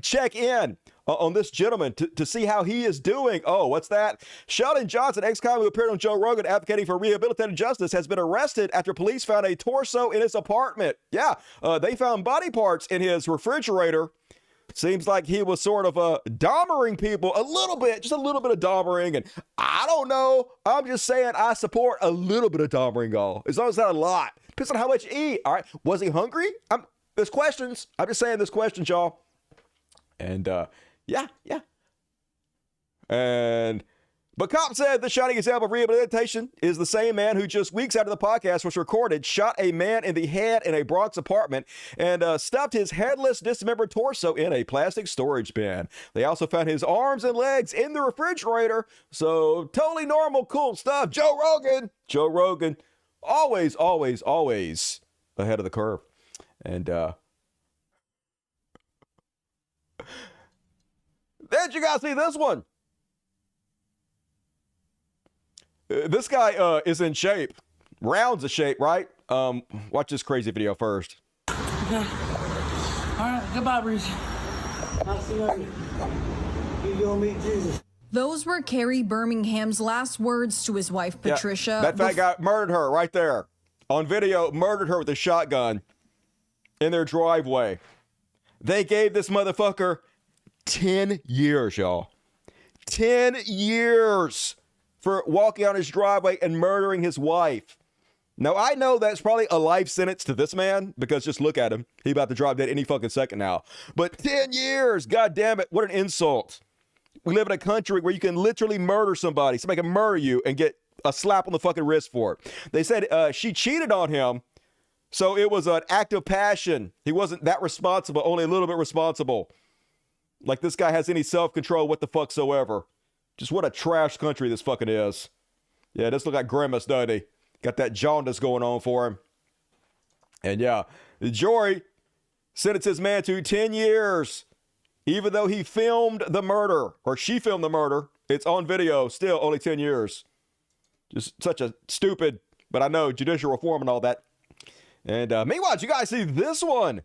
check in on this gentleman to see how he is doing. Oh, what's that? Sheldon Johnson, ex-con who appeared on Joe Rogan advocating for rehabilitative justice, has been arrested after police found a torso in his apartment. Yeah, they found body parts in his refrigerator. Seems like he was sort of dommering people a little bit, just a little bit of dommering. And I don't know. I'm just saying I support a little bit of dommering, y'all. As long as not a lot. Depends on how much you eat. All right. Was he hungry? There's questions. I'm just saying there's questions, y'all. And yeah. But cop said the shining example of rehabilitation is the same man who just weeks after the podcast was recorded shot a man in the head in a Bronx apartment and stuffed his headless, dismembered torso in a plastic storage bin. They also found his arms and legs in the refrigerator. So totally normal, cool stuff. Joe Rogan, always ahead of the curve. And then you guys see this one. This guy is in shape. Rounds of shape, right? Watch this crazy video first. Okay. All right, goodbye, Breeze. I'll see you later. You go meet Jesus. Those were Carrie Birmingham's last words to his wife, Patricia. Yeah, that fat guy murdered her right there. On video, murdered her with a shotgun in their driveway. They gave this motherfucker 10 years, y'all. 10 years for walking on his driveway and murdering his wife. Now, I know that's probably a life sentence to this man, because just look at him. He's about to drop dead any fucking second now. But 10 years, god damn it, what an insult. We live in a country where you can literally murder somebody. Somebody can murder you and get a slap on the fucking wrist for it. They said she cheated on him, so it was an act of passion. He wasn't that responsible, only a little bit responsible. Like this guy has any self-control, what the fuck soever. Just what a trash country this fucking is. Yeah, this look like Grimace, doesn't he? Got that jaundice going on for him. And yeah, the jury sentences man to 10 years, even though he filmed the murder, or she filmed the murder. It's on video, still only 10 years. Just such a stupid, but I know, judicial reform and all that. And meanwhile, did you guys see this one?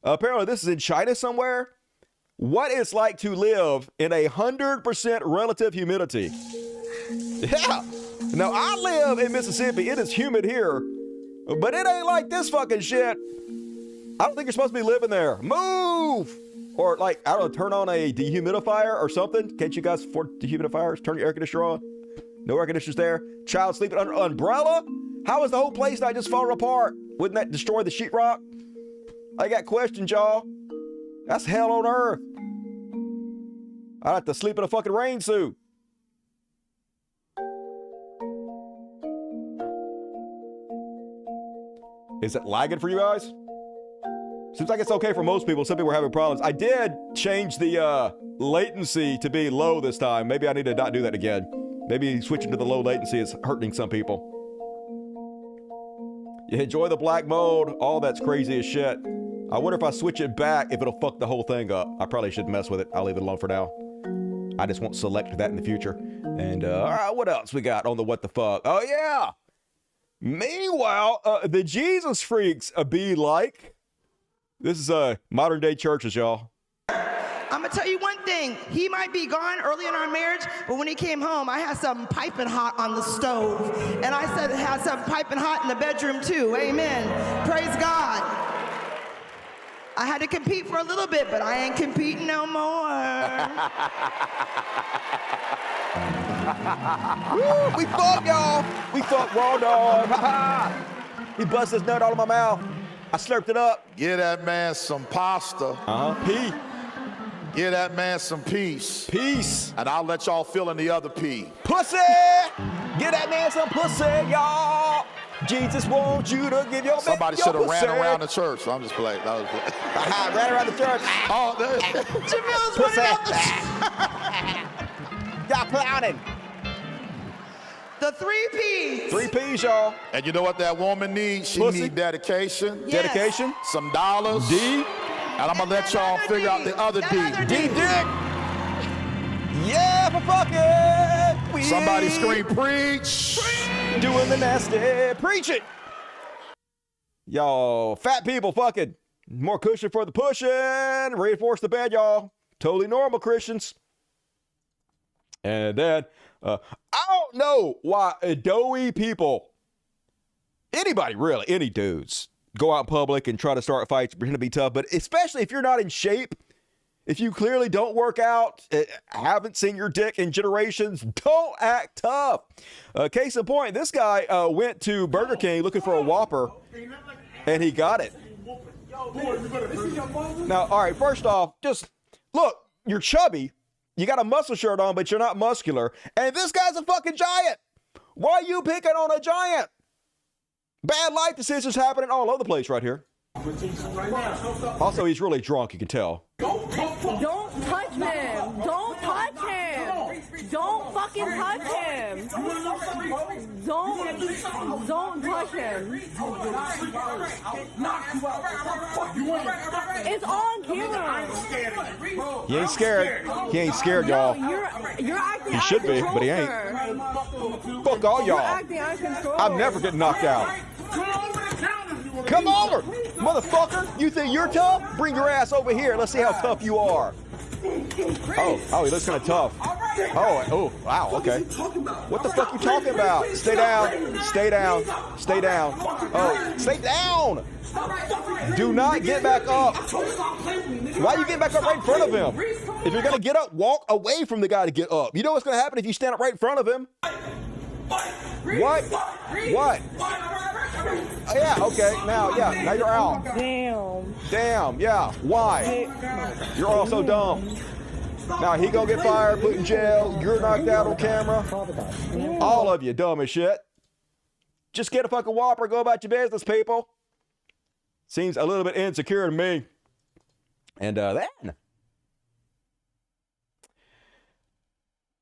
Apparently this is in China somewhere. What it's like to live in 100% relative humidity. Yeah. Now, I live in Mississippi. It is humid here, but it ain't like this fucking shit. I don't think you're supposed to be living there. Move! Or like, I don't know, turn on a dehumidifier or something. Can't you guys afford dehumidifiers? Turn your air conditioner on. No air conditioners there. Child sleeping under an umbrella? How is the whole place not just falling apart? Wouldn't that destroy the sheetrock? I got questions, y'all. That's hell on earth. I'd have to sleep in a fucking rain suit. Is it lagging for you guys? Seems like it's okay for most people. Some people are having problems. I did change the latency to be low this time. Maybe I need to not do that again. Maybe switching to the low latency is hurting some people. You enjoy the black mode. All that's crazy as shit. I wonder if I switch it back, if it'll fuck the whole thing up. I probably shouldn't mess with it. I'll leave it alone for now. I just won't select that in the future. And all right, what else we got on the what the fuck? Oh yeah. Meanwhile, the Jesus freaks be like. This is modern day churches, y'all. I'm gonna tell you one thing. He might be gone early in our marriage, but when he came home, I had something piping hot on the stove. And I said it had something piping hot in the bedroom too. Amen. Praise God. I had to compete for a little bit, but I ain't competing no more. Woo, we fuck, y'all. We fuck raw dog. He busted his nut all in my mouth. I slurped it up. Give that man some pasta. Pee. Give that man some peace. Peace. And I'll let y'all fill in the other P. Pussy. Give that man some pussy, y'all. Jesus wants you to give your Somebody should have ran around the church. So I'm just playing. That was ran around the church. Oh, Jamil's pussy. running out Y'all clowning. the 3 P's. 3 P's, y'all. And you know what that woman needs? She Pussy. needs dedication. Yes. Dedication. Some dollars. D. And I'm going to let y'all figure out the other D. D dick. Yeah, for fucking. We Somebody scream, preach. doing the nasty. Preach it. Y'all, fat people fucking. More cushion for the pushing. Reinforce the bed, y'all. Totally normal, Christians. And then, I don't know why doughy people, anybody really, any dudes, go out in public and try to start fights, pretend to be tough, but especially if you're not in shape, if you clearly don't work out, haven't seen your dick in generations, don't act tough. Case in point, this guy went to Burger King looking for a Whopper, and he got it. Now, all right, first off, just look, you're chubby, you got a muscle shirt on, but you're not muscular, and this guy's a fucking giant. Why are you picking on a giant? Bad life decisions happening all over the place right here. Also, he's really drunk, you can tell. Don't touch him. Don't touch him. Don't fucking touch him. Don't touch him. It's on camera. He ain't scared. He ain't scared, y'all. You're acting He should be, but he ain't. Fuck all y'all. I'm never getting knocked out. Come over, motherfucker. You think you're tough? Bring your ass over here. Let's see how tough you are. Oh, he looks kind of tough. Oh, wow, okay. What the fuck you talking about? Stay down, stay down, stay down. Oh, stay down. Do not get back up. Why are you getting back up right in front of him? If you're gonna get up, walk away from the guy to get up. You know what's gonna happen if you stand up right in front of him? What? Oh, yeah, okay, now you're out. Damn, yeah, why? You're also dumb. Now he gonna get fired, put in jail, you're knocked out on camera. All of you dumb as shit. Just get a fucking Whopper, go about your business, people. Seems a little bit insecure to me. And then,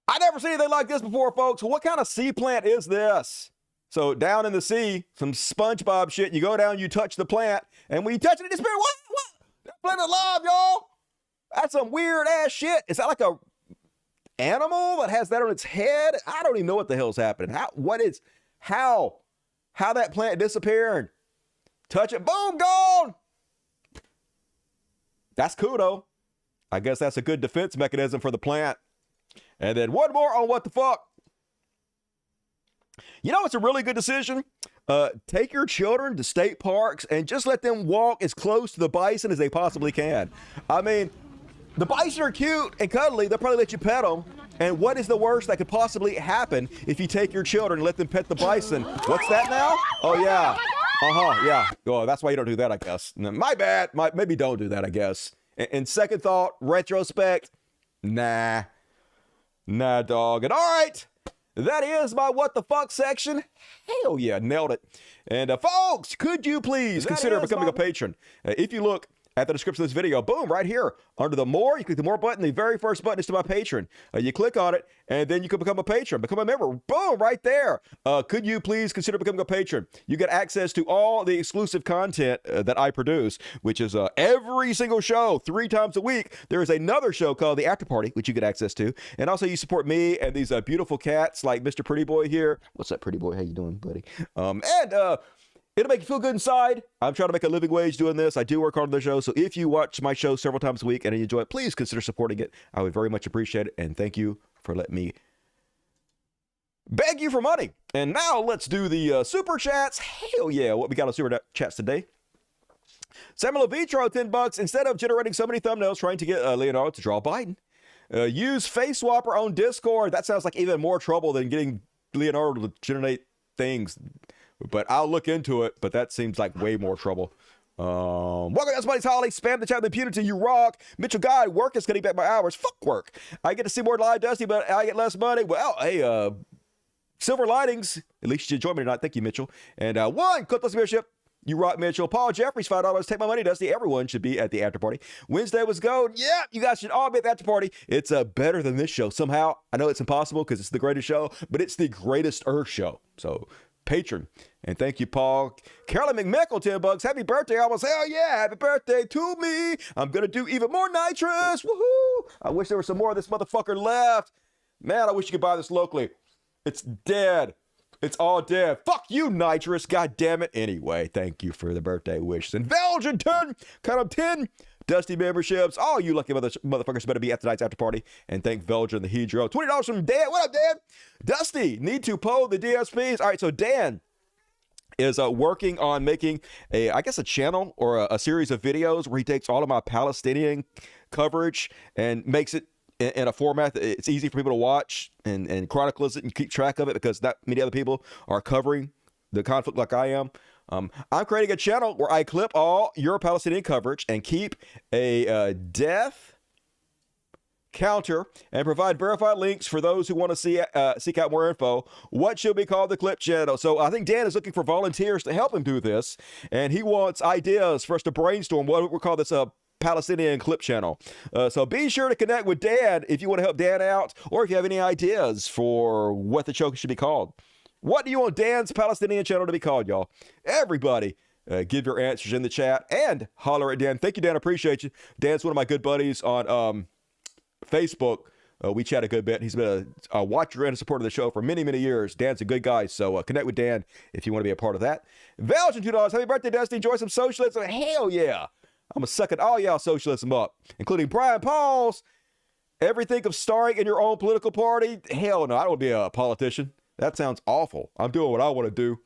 I never seen anything like this before, folks. What kind of sea plant is this? So down in the sea, some SpongeBob shit. You go down, you touch the plant, and when you touch it, it just what? That plant is alive, y'all. That's some weird ass shit. Is that like a animal that has that on its head? I don't even know what the hell's happening. How that plant disappeared? Touch it, boom, gone. That's cool though. I guess that's a good defense mechanism for the plant. And then one more on what the fuck. You know, it's a really good decision. Take your children to state parks and just let them walk as close to the bison as they possibly can. I mean, the bison are cute and cuddly. They'll probably let you pet them. And what is the worst that could possibly happen if you take your children and let them pet the bison? What's that now? Oh, yeah. Yeah. Oh, that's why you don't do that, I guess. My bad. Maybe don't do that, I guess. And second thought, retrospect, nah, dog. And all right. That is my what the fuck section. Hell yeah, nailed it. And folks, could you please consider becoming a patron? If you look at the description of this video, boom, right here under the more, you click the more button. The very first button is to my patron. You click on it and then you can become a patron, become a member. Boom, right there. Could you please consider becoming a patron? You get access to all the exclusive content that I produce, which is every single show 3 times a week. There is another show called The After Party, which you get access to. And also you support me and these beautiful cats like Mr. Pretty Boy here. What's up, Pretty Boy? How you doing, buddy? It'll make you feel good inside. I'm trying to make a living wage doing this. I do work hard on the show. So if you watch my show several times a week and you enjoy it, please consider supporting it. I would very much appreciate it. And thank you for letting me beg you for money. And now let's do the super chats. Hell yeah. What we got on super chats today? Samuel Vitro, $10. Instead of generating so many thumbnails trying to get Leonardo to draw Biden, use Face Swapper on Discord. That sounds like even more trouble than getting Leonardo to generate things. But I'll look into it. But that seems like way more trouble. Welcome to Everybody's Holly. Spam the chat with impunity. You rock. Mitchell Guy, work is getting back my hours. Fuck work. I get to see more live Dusty, but I get less money. Well, hey, silver linings. At least you joined me tonight. Thank you, Mitchell. And one, Clip Dusty Bishop. You rock, Mitchell. Paul Jeffries, $5. Take my money, Dusty. Everyone should be at the after party. Wednesday was gold. Yeah, you guys should all be at the after party. It's better than this show. Somehow, I know it's impossible because it's the greatest show, but it's the greatest Earth show. So, patron. And thank you, Paul. Carolyn McMickle, $10. Happy birthday. I almost, hell yeah, happy birthday to me. I'm going to do even more nitrous. Woohoo. I wish there was some more of this motherfucker left. Man, I wish you could buy this locally. It's dead. It's all dead. Fuck you, nitrous. God damn it. Anyway, thank you for the birthday wishes. And Belgian 10, count of 10 Dusty memberships. All you lucky motherfuckers better be at tonight's after party. And thank Belgian the Hedro. $20 from Dan. What up, Dan? Dusty, need to poll the DSPs. All right, so Dan is working on making I guess a channel or a series of videos where he takes all of my Palestinian coverage and makes it in a format that it's easy for people to watch and chronicles it and keep track of it because not many other people are covering the conflict like I am. I'm creating a channel where I clip all your Palestinian coverage and keep a death counter and provide verified links for those who want to seek out more info. What should be called the clip channel? So I think Dan is looking for volunteers to help him do this, and he wants ideas for us to brainstorm what we'll call this Palestinian clip channel. So be sure to connect with Dan if you want to help Dan out, or if you have any ideas for what the show should be called. What do you want Dan's Palestinian channel to be called, y'all? Everybody, give your answers in the chat and holler at Dan. Thank you, Dan. Appreciate you. Dan's one of my good buddies on Facebook. We chat a good bit. He's been a watcher and a supporter of the show for many, many years. Dan's a good guy, so connect with Dan if you want to be a part of that. Belgian, $2. Happy birthday, Dusty. Enjoy some socialism. Hell yeah. I'm going to suck it all y'all socialism up, including Brian Pauls. Ever think of starring in your own political party? Hell no, I don't want to be a politician. That sounds awful. I'm doing what I want to do.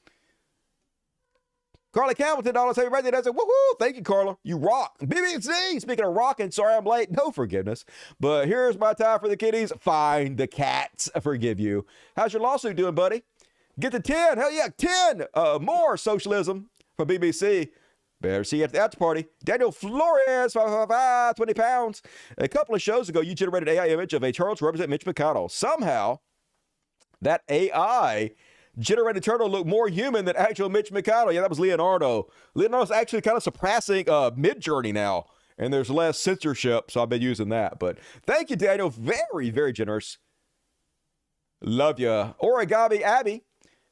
Carla Campbell, $10. Happy birthday, Dusty. Woohoo! Thank you, Carla. You rock. BBC, speaking of rocking, sorry I'm late. No forgiveness. But here's my time for the kitties. Fine, the cats forgive you. How's your lawsuit doing, buddy? Get to 10. Hell yeah, 10. More socialism from BBC. Better see you at the after party. Daniel Flores, 20 pounds. A couple of shows ago, you generated an AI image of a turtle to represent Mitch McConnell. Somehow, that AI generated turtle looked more human than actual Mitch McConnell. Yeah, that was Leonardo. Leonardo's actually kind of surpassing Midjourney now, and there's less censorship, so I've been using that. But thank you, Daniel. Very, very generous. Love you. Origami Abby.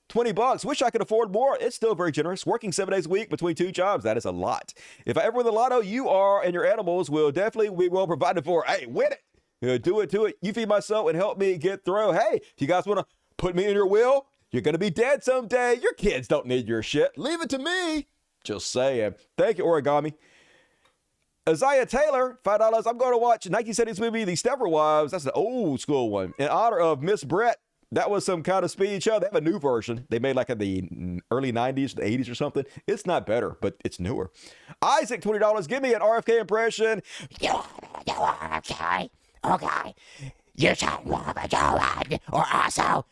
$20. Wish I could afford more. It's still very generous. Working 7 days a week between 2 jobs. That is a lot. If I ever win the lotto, you are and your animals will definitely be well provided for. Hey, win it. Do it to it. You feed my soul and help me get through. Hey, if you guys want to put me in your will, you're going to be dead someday. Your kids don't need your shit. Leave it to me. Just saying. Thank you, Origami. Isaiah Taylor, $5. I'm going to watch 1970s movie, The Stepford Wives. That's an old school one. In honor of Miss Britt. That was some kind of speed show. They have a new version. They made like in the early 90s, the 80s or something. It's not better, but it's newer. Isaac, $20. Give me an RFK impression. Okay. You should love a Joe or also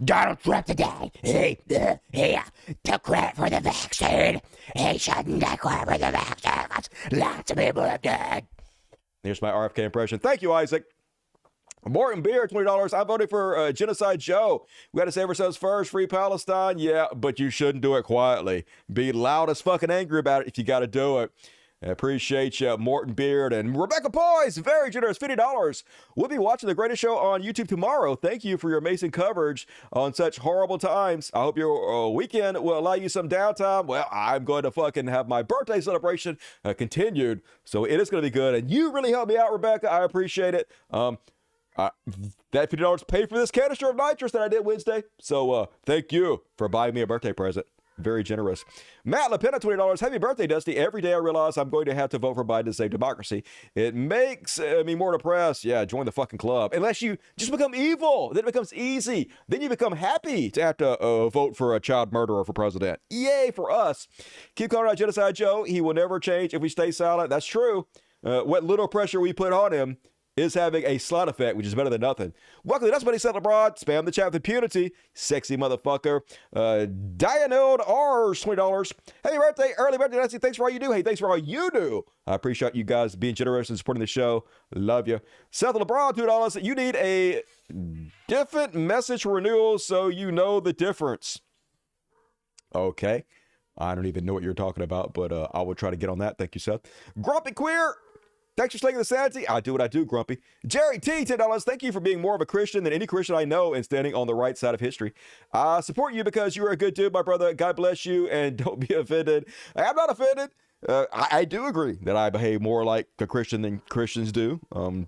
Donald Trump today. He took credit for the vaccine. He shouldn't take credit for the vaccine. Lots of people have died. Here's my RFK impression. Thank you, Isaac. Morton Beer, $20. I'm voting for Genocide Joe. We got to save ourselves first. Free Palestine. Yeah, but you shouldn't do it quietly. Be loud as fucking angry about it if you got to do it. I appreciate you, Morton Beard. And Rebecca Poise, very generous, $50. We'll be watching The Greatest Show on YouTube tomorrow. Thank you for your amazing coverage on such horrible times. I hope your weekend will allow you some downtime. Well, I'm going to fucking have my birthday celebration continued. So it is going to be good. And you really helped me out, Rebecca. I appreciate it. That $50 paid for this canister of nitrous that I did Wednesday. So thank you for buying me a birthday present. Very generous. Matt LePena, $20. Happy birthday, Dusty. Every day I realize I'm going to have to vote for Biden to save democracy. It makes me more depressed. Yeah, join the fucking club. Unless you just become evil. Then it becomes easy. Then you become happy to have to vote for a child murderer for president. Yay for us. Keep calling out Genocide Joe. He will never change if we stay silent. That's true. What little pressure we put on him is having a slight effect, which is better than nothing. Welcome to That's Money Settled Abroad. Spam the chat with impunity. Sexy motherfucker. Dianode R's, $20. Happy birthday, early birthday, Nancy. Thanks for all you do. Hey, thanks for all you do. I appreciate you guys being generous and supporting the show. Love you. Seth LeBron, $2. You need a different message renewal so you know the difference. Okay. I don't even know what you're talking about, but I will try to get on that. Thank you, Seth. Grumpy Queer. Thanks for slinging the sanity. I do what I do, Grumpy. Jerry T, $10. Thank you for being more of a Christian than any Christian I know and standing on the right side of history. I support you because you are a good dude, my brother. God bless you, and don't be offended. I'm not offended. I do agree that I behave more like a Christian than Christians do.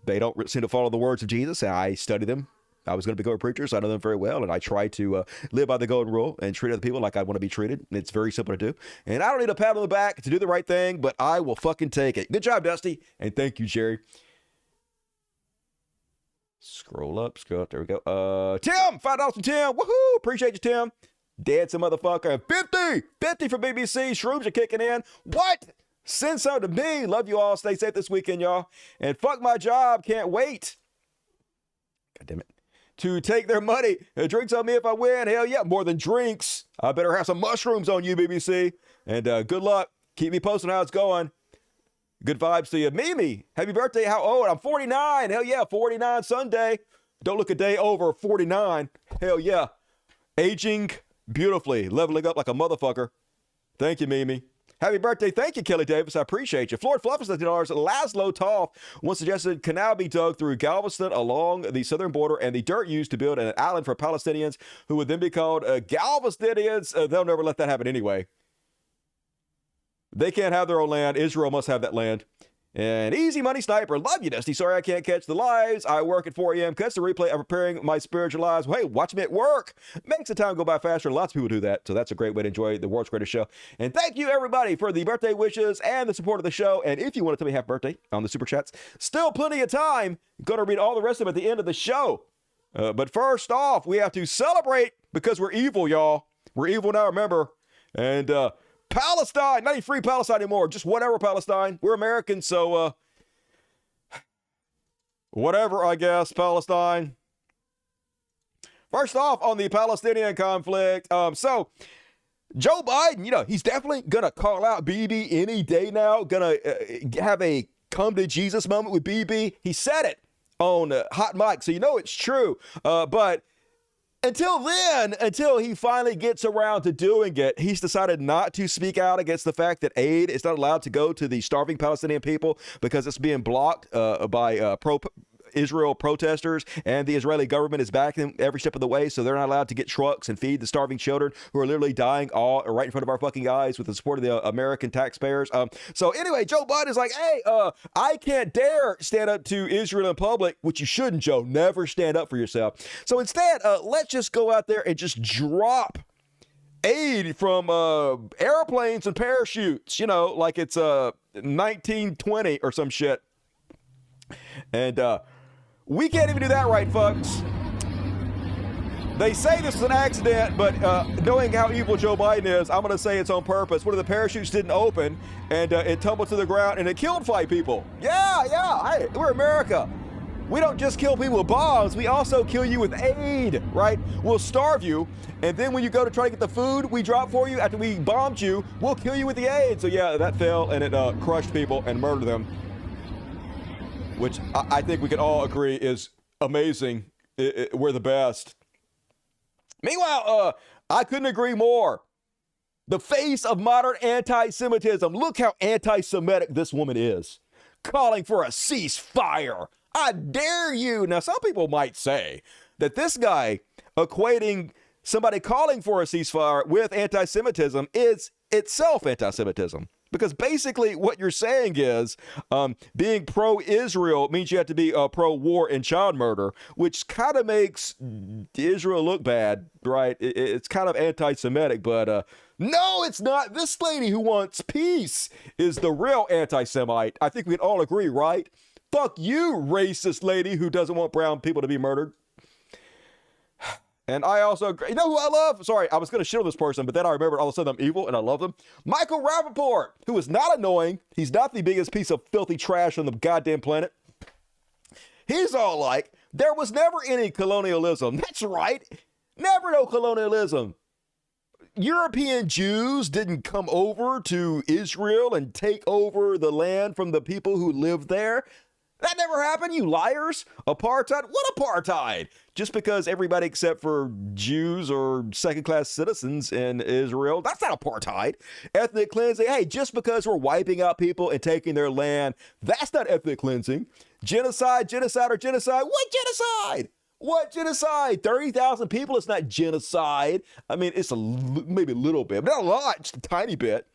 They don't seem to follow the words of Jesus, and I study them. I was going to become a preacher, so I know them very well, and I try to live by the golden rule and treat other people like I want to be treated. It's very simple to do, and I don't need a pat on the back to do the right thing, but I will fucking take it. Good job, Dusty, and thank you, Jerry. Scroll up. There we go. Tim, $5 from Tim. Woohoo! Appreciate you, Tim. Dancing motherfucker. And 50 for BBC. Shrooms are kicking in. What? Send some to me. Love you all. Stay safe this weekend, y'all. And fuck my job. Can't wait. God damn it. To take their money. Drinks on me if I win. Hell yeah, more than drinks. I better have some mushrooms on you, BBC. And good luck. Keep me posted on how it's going. Good vibes to you. Mimi, happy birthday. How old? I'm 49. Hell yeah, 49 Sunday. Don't look a day over 49. Hell yeah. Aging beautifully. Leveling up like a motherfucker. Thank you, Mimi. Happy birthday. Thank you, Kelly Davis. I appreciate you. Floyd Fluff is $50. Laszlo Toth once suggested canal be dug through Galveston along the southern border and the dirt used to build an island for Palestinians who would then be called Galvestinians. They'll never let that happen anyway. They can't have their own land. Israel must have that land. And Easy Money Sniper, love you, Dusty. Sorry I can't catch the lives. I work at 4 a.m. Catch the replay. I'm preparing my spiritual lives. Hey, watch me at work. Makes the time go by faster. Lots of people do that. So that's a great way to enjoy the world's greatest show. And thank you, everybody, for the birthday wishes and the support of the show. And if you want to tell me happy birthday on the super chats, still plenty of time. Going to read all the rest of them at the end of the show. But first off, we have to celebrate because we're evil, y'all. We're evil now, remember. And Palestine, not even free Palestine anymore, just whatever Palestine. We're Americans, so whatever, I guess, Palestine. First off, on the Palestinian conflict, so Joe Biden, he's definitely gonna call out BB any day now, gonna have a come to Jesus moment with BB. He said it on Hot Mic, so it's true, but until then, until he finally gets around to doing it, he's decided not to speak out against the fact that aid is not allowed to go to the starving Palestinian people because it's being blocked by pro-Israel protesters, and the Israeli government is backing them every step of the way, so they're not allowed to get trucks and feed the starving children who are literally dying all right in front of our fucking eyes with the support of the American taxpayers. So anyway, Joe Biden is like, hey, I can't dare stand up to Israel in public, which you shouldn't, Joe. Never stand up for yourself. So instead, let's just go out there and just drop aid from airplanes and parachutes, like it's 1920 or some shit. And we can't even do that right, folks. They say this is an accident, but knowing how evil Joe Biden is, I'm going to say it's on purpose. One of the parachutes didn't open, and it tumbled to the ground, and it killed 5 people. Yeah. Hey, we're America. We don't just kill people with bombs. We also kill you with aid, right? We'll starve you, and then when you go to try to get the food we drop for you after we bombed you, we'll kill you with the aid. So yeah, that fell, and it crushed people and murdered them, which I think we can all agree is amazing. We're the best. Meanwhile, I couldn't agree more. The face of modern anti-Semitism. Look how anti-Semitic this woman is. Calling for a ceasefire. I dare you. Now, some people might say that this guy equating somebody calling for a ceasefire with anti-Semitism is itself anti-Semitism. Because basically what you're saying is being pro-Israel means you have to be pro-war and child murder, which kind of makes Israel look bad, right? It's kind of anti-Semitic, but No, it's not. This lady who wants peace is the real anti-Semite. I think we can all agree, right? Fuck you, racist lady who doesn't want brown people to be murdered. And I also agree. You know who I love? Sorry, I was going to shit on this person, but then I remembered all of a sudden I'm evil and I love them. Michael Rappaport, who is not annoying. He's not the biggest piece of filthy trash on the goddamn planet. He's all like, there was never any colonialism. That's right. Never no colonialism. European Jews didn't come over to Israel and take over the land from the people who lived there. That never happened, you liars. Apartheid? What apartheid? Just because everybody except for Jews or second-class citizens in Israel, that's not apartheid. Ethnic cleansing, hey, just because we're wiping out people and taking their land, that's not ethnic cleansing. Genocide, genocide, or genocide? What genocide? What genocide? 30,000 people, it's not genocide. I mean, it's maybe a little bit, but not a lot, just a tiny bit.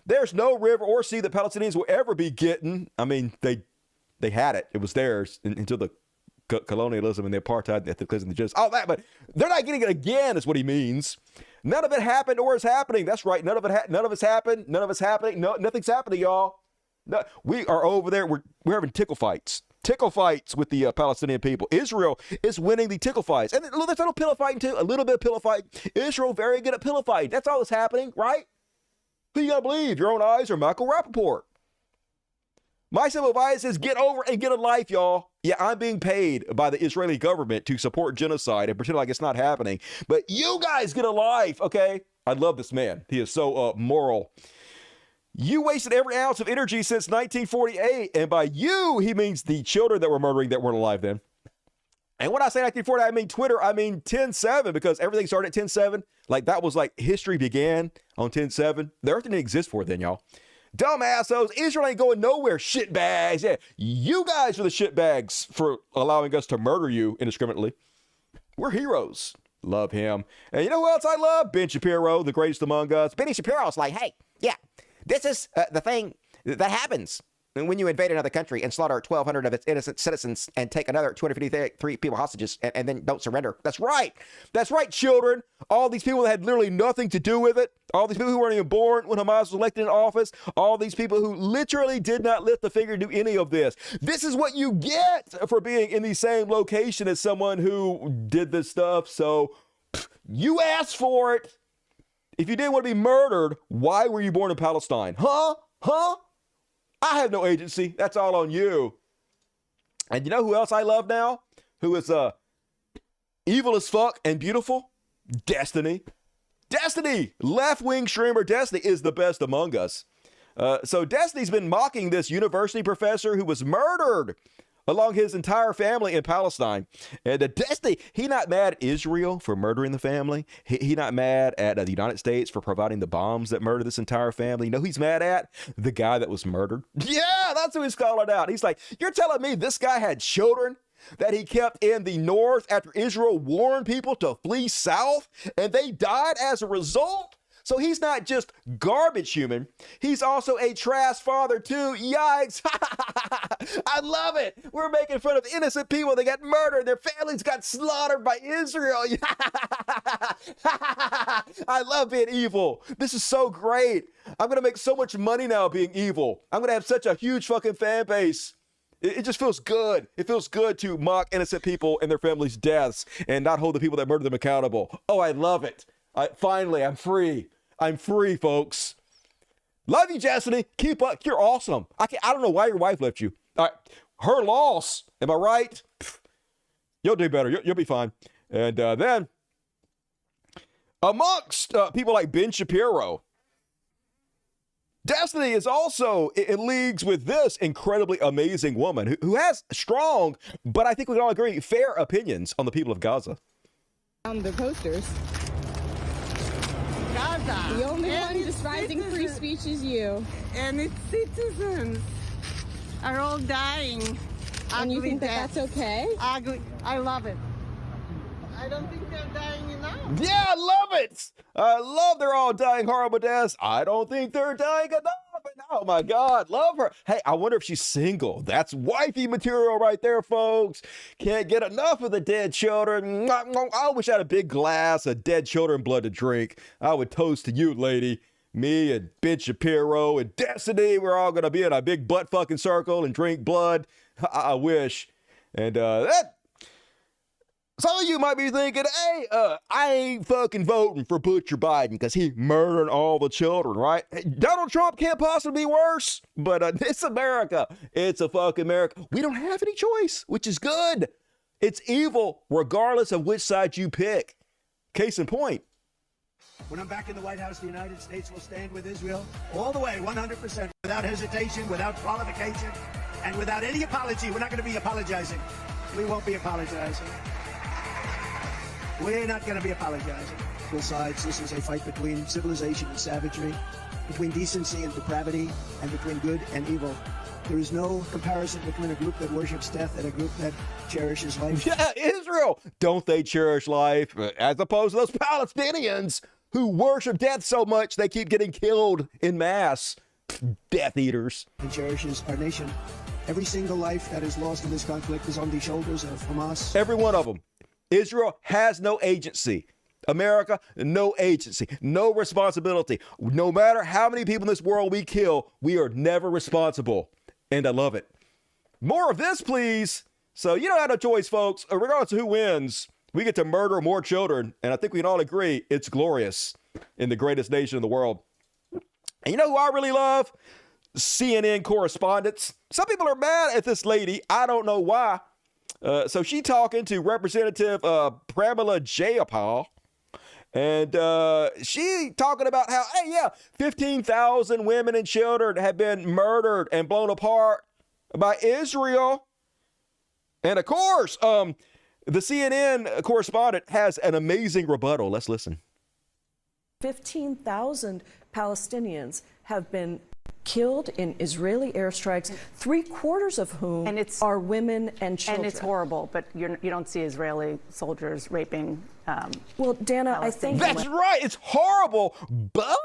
There's no river or sea that Palestinians will ever be getting. I mean, they had it. It was theirs until the colonialism and the apartheid and the ethnic cleansing, the genocide. All that, but they're not getting it again, is what he means. None of it happened or is happening. That's right. None of it's happened. None of it's happening. No, nothing's happening, y'all. No, we are over there. We're having tickle fights with the Palestinian people. Israel is winning the tickle fights. And there's a little pillow fighting too. A little bit of pillow fighting. Israel very good at pillow fighting. That's all that's happening, right? Who you gotta believe? Your own eyes or Michael Rappaport? My simple advice is get over and get a life, y'all. Yeah, I'm being paid by the Israeli government to support genocide and pretend like it's not happening. But you guys get a life, okay? I love this man. He is so moral. You wasted every ounce of energy since 1948. And by you, he means the children that were murdering that weren't alive then. And when I say 1940, I mean Twitter, I mean 10/7, because everything started at 10/7. Like that was like history began on 10/7. The earth didn't exist for it then, y'all. Dumb assholes. Israel ain't going nowhere, shitbags. Yeah, you guys are the shitbags for allowing us to murder you indiscriminately. We're heroes. Love him. And you know who else I love? Ben Shapiro, the greatest among us. Benny Shapiro's like, hey, yeah, this is the thing that happens when you invade another country and slaughter 1,200 of its innocent citizens and take another 253 people hostages and then don't surrender. That's right. That's right, children. All these people that had literally nothing to do with it. All these people who weren't even born when Hamas was elected in office. All these people who literally did not lift the finger to do any of this. This is what you get for being in the same location as someone who did this stuff. So you asked for it. If you didn't want to be murdered, why were you born in Palestine? Huh? I have no agency. That's all on you. And you know who else I love now? Who is evil as fuck and beautiful? Destiny. Destiny! Left-wing streamer Destiny is the best among us. So Destiny's been mocking this university professor who was murdered along his entire family in Palestine. And Destiny, he not mad at Israel for murdering the family. He not mad at the United States for providing the bombs that murdered this entire family. You know who he's mad at? The guy that was murdered. Yeah, that's who he's calling out. He's like, you're telling me this guy had children that he kept in the north after Israel warned people to flee south and they died as a result? So he's not just garbage human. He's also a trash father too. Yikes. I love it. We're making fun of innocent people. They got murdered. Their families got slaughtered by Israel. I love being evil. This is so great. I'm going to make so much money now being evil. I'm going to have such a huge fucking fan base. It just feels good. It feels good to mock innocent people and their families' deaths and not hold the people that murdered them accountable. Oh, I love it. Finally, I'm free. I'm free, folks. Love you, Destiny. Keep up. You're awesome. I don't know why your wife left you. All right. Her loss. Am I right? You'll do better. You'll be fine. And then, amongst people like Ben Shapiro, Destiny is also in leagues with this incredibly amazing woman who has strong, but I think we can all agree, fair opinions on the people of Gaza. On the posters. Gaza. The only and one despising free speech is you. And its citizens are all dying. And you think that that's okay? Ugly. I love it. I don't think they're dying enough. Yeah, I love it. I love they're all dying horrible deaths. I don't think they're dying enough. And Oh my God, love her. Hey, I wonder if she's single. That's wifey material right there, folks. Can't get enough of the dead children. I wish I had a big glass of dead children blood to drink. I would toast to you, lady. Me and Ben Shapiro and Destiny, we're all gonna be in a big butt fucking circle and drink blood. I wish. And some of you might be thinking, hey, I ain't fucking voting for Butcher Biden because he murdered all the children, right? Donald Trump can't possibly be worse, but it's America. It's a fucking America. We don't have any choice, which is good. It's evil regardless of which side you pick. Case in point. When I'm back in the White House, the United States will stand with Israel all the way, 100%, without hesitation, without qualification, and without any apology. We're not going to be apologizing. We won't be apologizing. We're not going to be apologizing. Both sides, this is a fight between civilization and savagery, between decency and depravity, and between good and evil. There is no comparison between a group that worships death and a group that cherishes life. Yeah, Israel. Don't they cherish life? As opposed to those Palestinians who worship death so much they keep getting killed in mass. Death eaters. And cherishes our nation. Every single life that is lost in this conflict is on the shoulders of Hamas. Every one of them. Israel has no agency. America, no agency, no responsibility. No matter how many people in this world we kill, we are never responsible. And I love it. More of this, please. So you don't have no choice, folks. Regardless of who wins, we get to murder more children. And I think we can all agree it's glorious in the greatest nation in the world. And you know who I really love? CNN correspondents. Some people are mad at this lady. I don't know why. So she talking to Representative Pramila Jayapal, and she talking about how, hey, yeah, 15,000 women and children have been murdered and blown apart by Israel. And of course, the CNN correspondent has an amazing rebuttal. Let's listen. 15,000 Palestinians have been killed in Israeli airstrikes, 3/4 of whom are women and children. And it's horrible, but you don't see Israeli soldiers raping. Well, Dana, I think that's right. It's horrible, but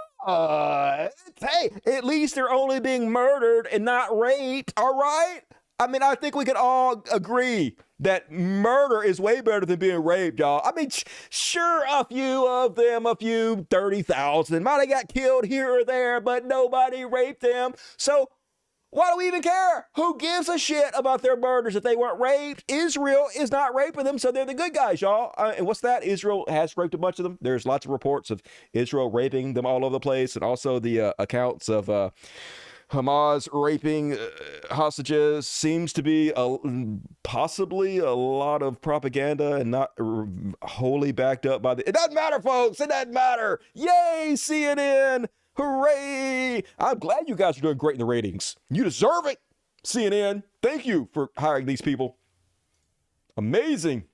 hey, at least they're only being murdered and not raped. All right. I mean, I think we can all agree that murder is way better than being raped, y'all. I mean, sure, a few of them, 30,000 might have got killed here or there, but nobody raped them. So why do we even care? Who gives a shit about their murders if they weren't raped? Israel is not raping them, so they're the good guys, y'all. And what's that? Israel has raped a bunch of them. There's lots of reports of Israel raping them all over the place, and also the accounts of Hamas raping hostages. Seems to be possibly a lot of propaganda and not wholly backed up by it doesn't matter, folks. It doesn't matter. Yay, CNN. Hooray. I'm glad you guys are doing great in the ratings. You deserve it, CNN. Thank you for hiring these people. Amazing.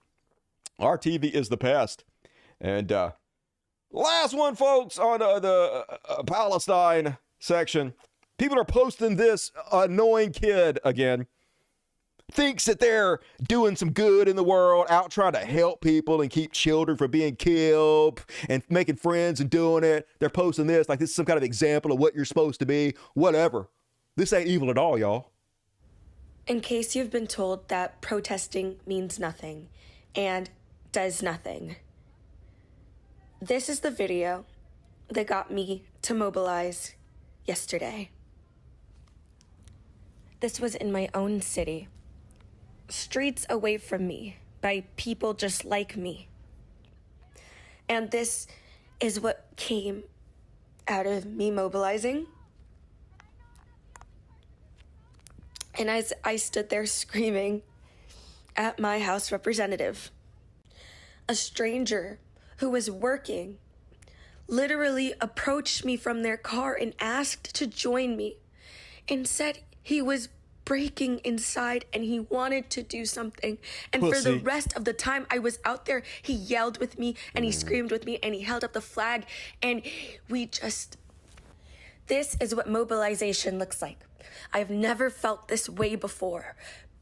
Our TV is the past. And last one, folks, on the Palestine section. People are posting this annoying kid again. Thinks that they're doing some good in the world, out trying to help people and keep children from being killed and making friends and doing it. They're posting this like this is some kind of example of what you're supposed to be. Whatever. This ain't evil at all, y'all. In case you've been told that protesting means nothing and does nothing, this is the video that got me to mobilize yesterday. This was in my own city, streets away from me, by people just like me. And this is what came out of me mobilizing. And as I stood there screaming at my House representative, a stranger who was working literally approached me from their car and asked to join me and said he was breaking inside and he wanted to do something. And for the rest of the time I was out there, he yelled with me and he screamed with me and he held up the flag and this is what mobilization looks like. I've never felt this way before.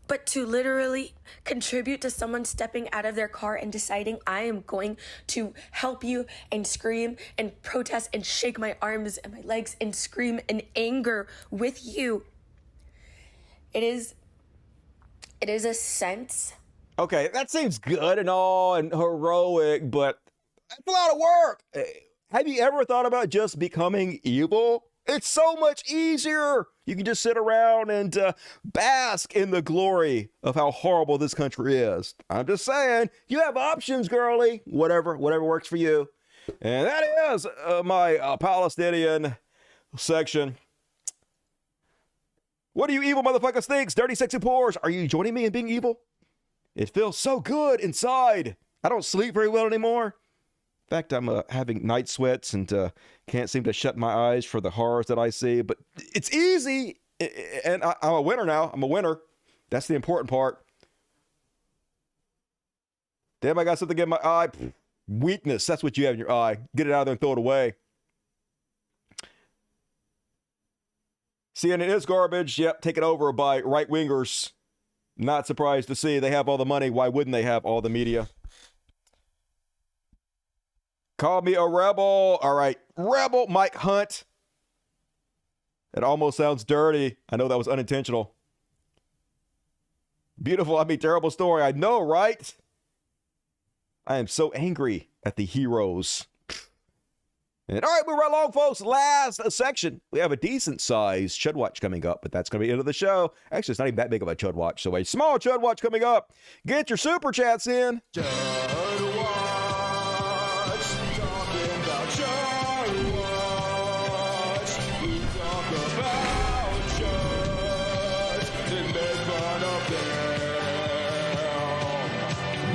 but to literally contribute to someone stepping out of their car and deciding I am going to help you and scream and protest and shake my arms and my legs and scream in anger with you. It is a sense. Okay, that seems good and all and heroic, but that's a lot of work. Have you ever thought about just becoming evil? It's so much easier. You can just sit around and bask in the glory of how horrible this country is. I'm just saying, you have options, girlie. Whatever works for you. And that is my Palestinian section. What do you evil motherfuckers think? Dirty, sexy pores. Are you joining me in being evil? It feels so good inside. I don't sleep very well anymore. In fact, I'm having night sweats and can't seem to shut my eyes for the horrors that I see. But it's easy, and I'm a winner now. I'm a winner. That's the important part. Damn, I got something in my eye. Weakness. That's what you have in your eye. Get it out of there and throw it away. CNN is garbage. Yep, taken over by right-wingers. Not surprised to see they have all the money. Why wouldn't they have all the media? Call me a rebel. All right. Rebel Mike Hunt. It almost sounds dirty. I know that was unintentional. Beautiful, I mean, terrible story. I know, right? I am so angry at the heroes. And all right, we're right along, folks. Last section. We have a decent-sized Chud Watch coming up, but that's going to be the end of the show. Actually, it's not even that big of a Chud Watch, so a small Chud Watch coming up. Get your super chats in. Chud Watch. Talking about Chud Watch. We talk about Chuds and make fun of them.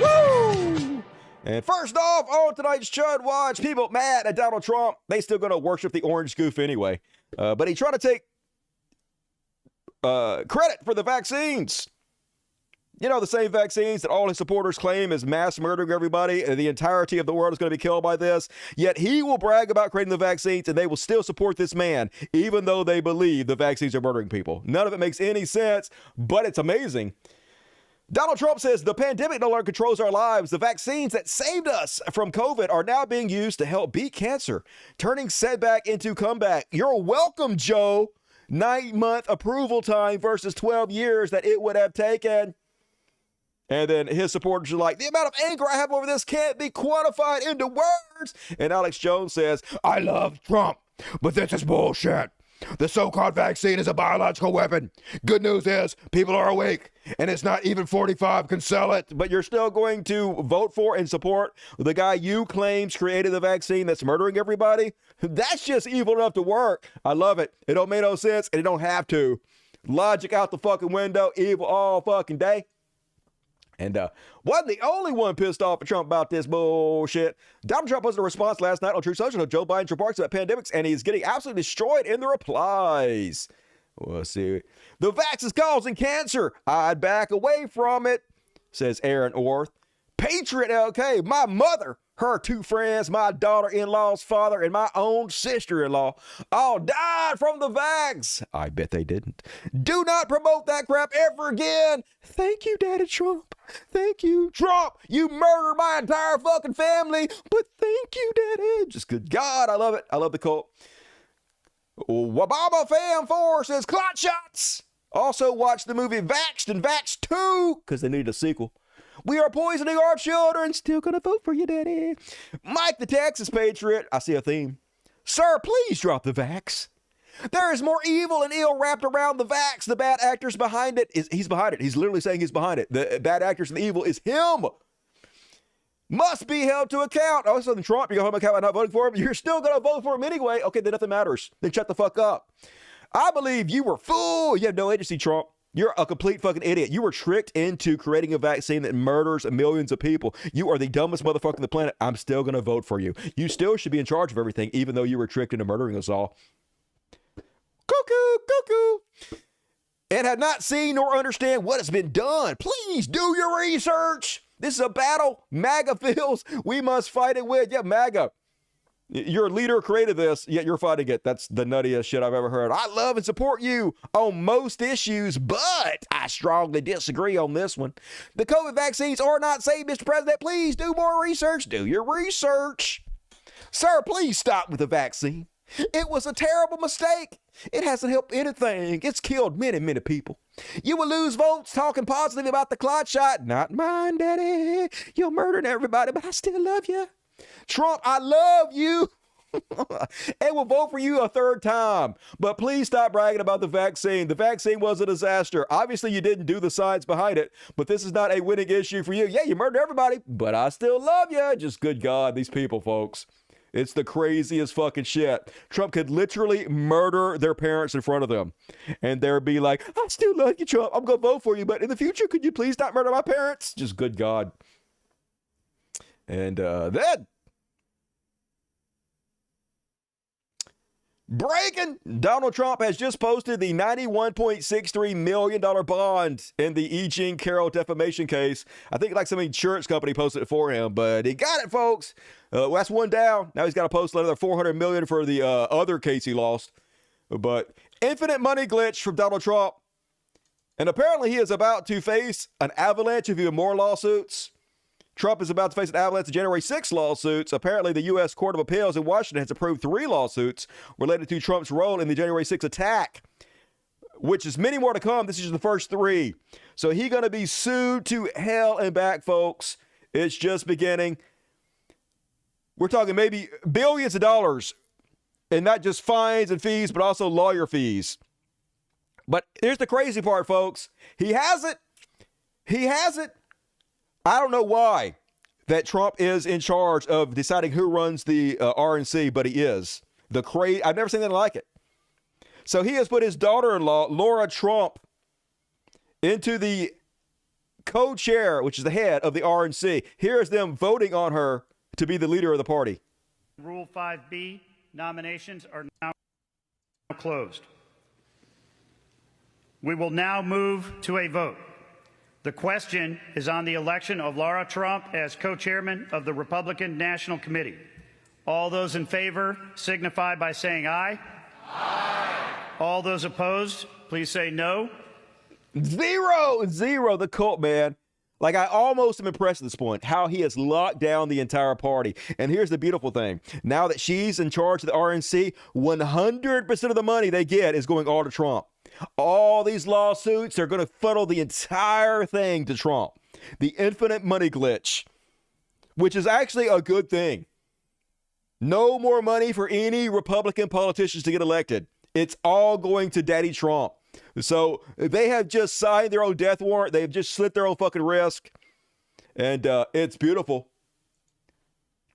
Woo! And first off, on tonight's Chud Watch, people mad at Donald Trump. They still going to worship the orange goof anyway. But he tried to take credit for the vaccines. You know, the same vaccines that all his supporters claim is mass murdering everybody, and the entirety of the world is going to be killed by this. Yet he will brag about creating the vaccines, and they will still support this man, even though they believe the vaccines are murdering people. None of it makes any sense, but it's amazing. Donald Trump says the pandemic no longer controls our lives. The vaccines that saved us from COVID are now being used to help beat cancer, turning setback into comeback. You're welcome, Joe. 9-month approval time versus 12 years that it would have taken. And then his supporters are like, the amount of anger I have over this can't be quantified into words. And Alex Jones says, I love Trump, but this is bullshit. The so-called vaccine is a biological weapon. Good news is people are awake, and it's not even 45 can sell it. But you're still going to vote for and support the guy you claims created the vaccine that's murdering everybody? That's just evil enough to work. I love it. It don't make no sense, and it don't have to. Logic out the fucking window, evil all fucking day. And wasn't the only one pissed off at Trump about this bullshit. Donald Trump posted a response last night on Truth Social to Joe Biden's remarks about pandemics, and he's getting absolutely destroyed in the replies. We'll see. The vax is causing cancer. I'd back away from it, says Aaron Orth. Patriot LK, my mother, her 2 friends, my daughter-in-law's father, and my own sister-in-law all died from the vax. I bet they didn't. Do not promote that crap ever again. Thank you, Daddy Trump. Thank you, Trump. You murdered my entire fucking family, but thank you, Daddy. Just good God, I love it. I love the cult. Wababa Fam 4 says clot shots. Also watch the movie Vaxxed and Vaxxed 2 because they needed a sequel. We are poisoning our children. Still gonna vote for you, Daddy. Mike the Texas Patriot. I see a theme. Sir, please drop the vax. There is more evil and ill wrapped around the vax. The bad actors behind it. He's behind it. He's literally saying he's behind it. The bad actors and the evil is him. Must be held to account. Oh, so then Trump, you're going to hold him account by not voting for him. You're still going to vote for him anyway. Okay, then nothing matters. Then shut the fuck up. I believe you were fool. You have no agency, Trump. You're a complete fucking idiot. You were tricked into creating a vaccine that murders millions of people. You are the dumbest motherfucker on the planet. I'm still going to vote for you. You still should be in charge of everything, even though you were tricked into murdering us all. Cuckoo, cuckoo. And have not seen nor understand what has been done. Please do your research. This is a battle MAGA feels we must fight it with. Yeah, MAGA. Your leader created this, yet you're fighting it. That's the nuttiest shit I've ever heard. I love and support you on most issues, but I strongly disagree on this one. The COVID vaccines are not safe, Mr. President. Please do more research. Do your research. Sir, please stop with the vaccine. It was a terrible mistake. It hasn't helped anything. It's killed many, many people. You will lose votes talking positive about the clot shot. Not mine, Daddy. You're murdering everybody, but I still love you. Trump, I love you. And we'll vote for you a third time. But please stop bragging about the vaccine. The vaccine was a disaster. Obviously, you didn't do the science behind it, but this is not a winning issue for you. Yeah, you murdered everybody, but I still love you. Just good God, these people, folks. It's the craziest fucking shit. Trump could literally murder their parents in front of them. And they'd be like, I still love you, Trump. I'm going to vote for you. But in the future, could you please not murder my parents? Just good God. And then, breaking, Donald Trump has just posted the $91.63 million bond in the E. Jean Carroll defamation case. I think like some insurance company posted it for him, but he got it, folks. Well, that's one down. Now he's got to post another $400 million for the other case he lost. But infinite money glitch from Donald Trump. And apparently he is about to face an avalanche of even more lawsuits. Trump is about to face an avalanche of January 6 lawsuits. Apparently, the U.S. Court of Appeals in Washington has approved 3 lawsuits related to Trump's role in the January 6 attack, which is many more to come. This is just the first 3. So he's going to be sued to hell and back, folks. It's just beginning. We're talking maybe billions of dollars, and not just fines and fees, but also lawyer fees. But here's the crazy part, folks. He has it. He has it. I don't know why that Trump is in charge of deciding who runs the RNC, but he is. I've never seen anything like it. So he has put his daughter-in-law, Laura Trump, into the co-chair, which is the head of the RNC. Here's them voting on her to be the leader of the party. Rule 5B nominations are now closed. We will now move to a vote. The question is on the election of Laura Trump as co-chairman of the Republican National Committee. All those in favor signify by saying aye. Aye. All those opposed, please say no. 0, the cult, man. Like, I almost am impressed at this point how he has locked down the entire party. And here's the beautiful thing. Now that she's in charge of the RNC, 100% of the money they get is going all to Trump. All these lawsuits are going to funnel the entire thing to Trump. The infinite money glitch, which is actually a good thing. No more money for any Republican politicians to get elected. It's all going to Daddy Trump. So they have just signed their own death warrant. They've just slit their own fucking risk. And it's beautiful.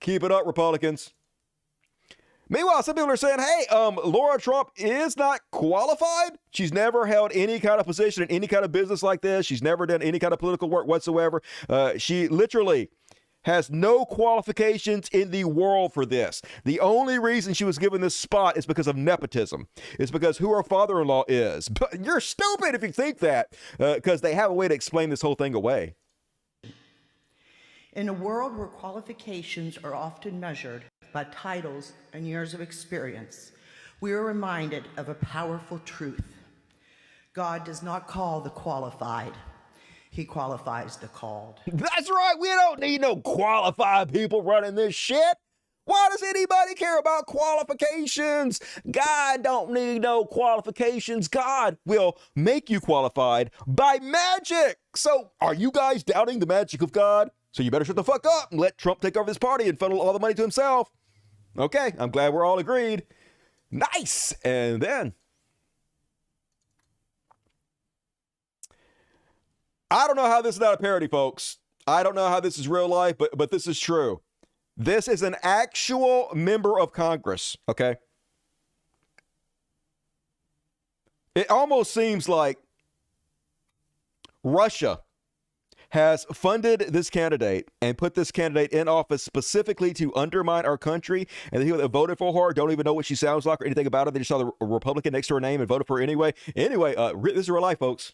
Keep it up, Republicans. Meanwhile, some people are saying, hey, Laura Trump is not qualified. She's never held any kind of position in any kind of business like this. She's never done any kind of political work whatsoever. She literally has no qualifications in the world for this. The only reason she was given this spot is because of nepotism. It's because who her father-in-law is. But you're stupid if you think that, because they have a way to explain this whole thing away. In a world where qualifications are often measured by titles and years of experience, we are reminded of a powerful truth. God does not call the qualified. He qualifies the called. That's right. We don't need no qualified people running this shit. Why does anybody care about qualifications? God don't need no qualifications. God will make you qualified by magic. So are you guys doubting the magic of God? So you better shut the fuck up and let Trump take over this party and funnel all the money to himself. Okay, I'm glad we're all agreed. Nice. And then I don't know how this is not a parody, folks. I don't know how this is real life, but this is true. This is an actual member of Congress, okay? It almost seems like Russia has funded this candidate and put this candidate in office specifically to undermine our country, and the people that voted for her don't even know what she sounds like or anything about her. They just saw the Republican next to her name and voted for her anyway. Anyway, this is real life, folks.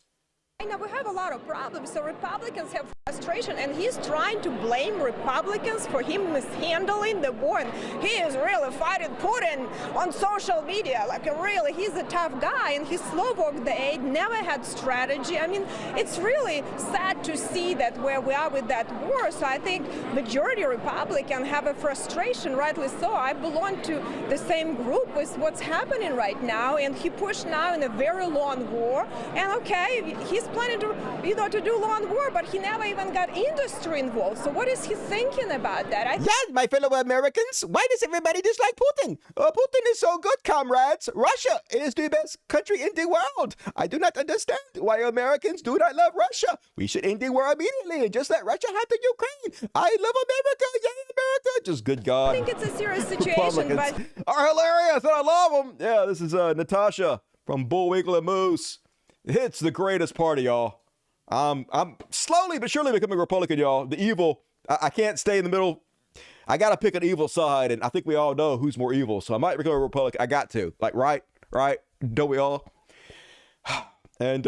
Now we have a lot of problems, so Republicans have frustration, and he's trying to blame Republicans for him mishandling the war. And he is really fighting Putin on social media. Like, really, he's a tough guy, and he slow-walked the aid, never had strategy. I mean, it's really sad to see that where we are with that war. So I think majority Republican have a frustration, rightly so. I belong to the same group with what's happening right now, and he pushed now in a very long war. And okay, he's planning to, to do long war, but he never even got industry involved. So what is he thinking about that? Yes, my fellow Americans, why does everybody dislike Putin? Putin is so good, comrades. Russia is the best country in the world. I do not understand why Americans do not love Russia. We should end the war immediately and just let Russia have the Ukraine. I love America. Yay, America. Just good God. I think it's a serious situation, but are hilarious and I love them. Yeah, this is Natasha from Bullwinkle and Moose. It's the greatest party, y'all. I'm slowly but surely becoming a Republican, y'all. The evil, I can't stay in the middle. I got to pick an evil side, and I think we all know who's more evil. So I might become a Republican. I got to. Like, right? Don't we all? And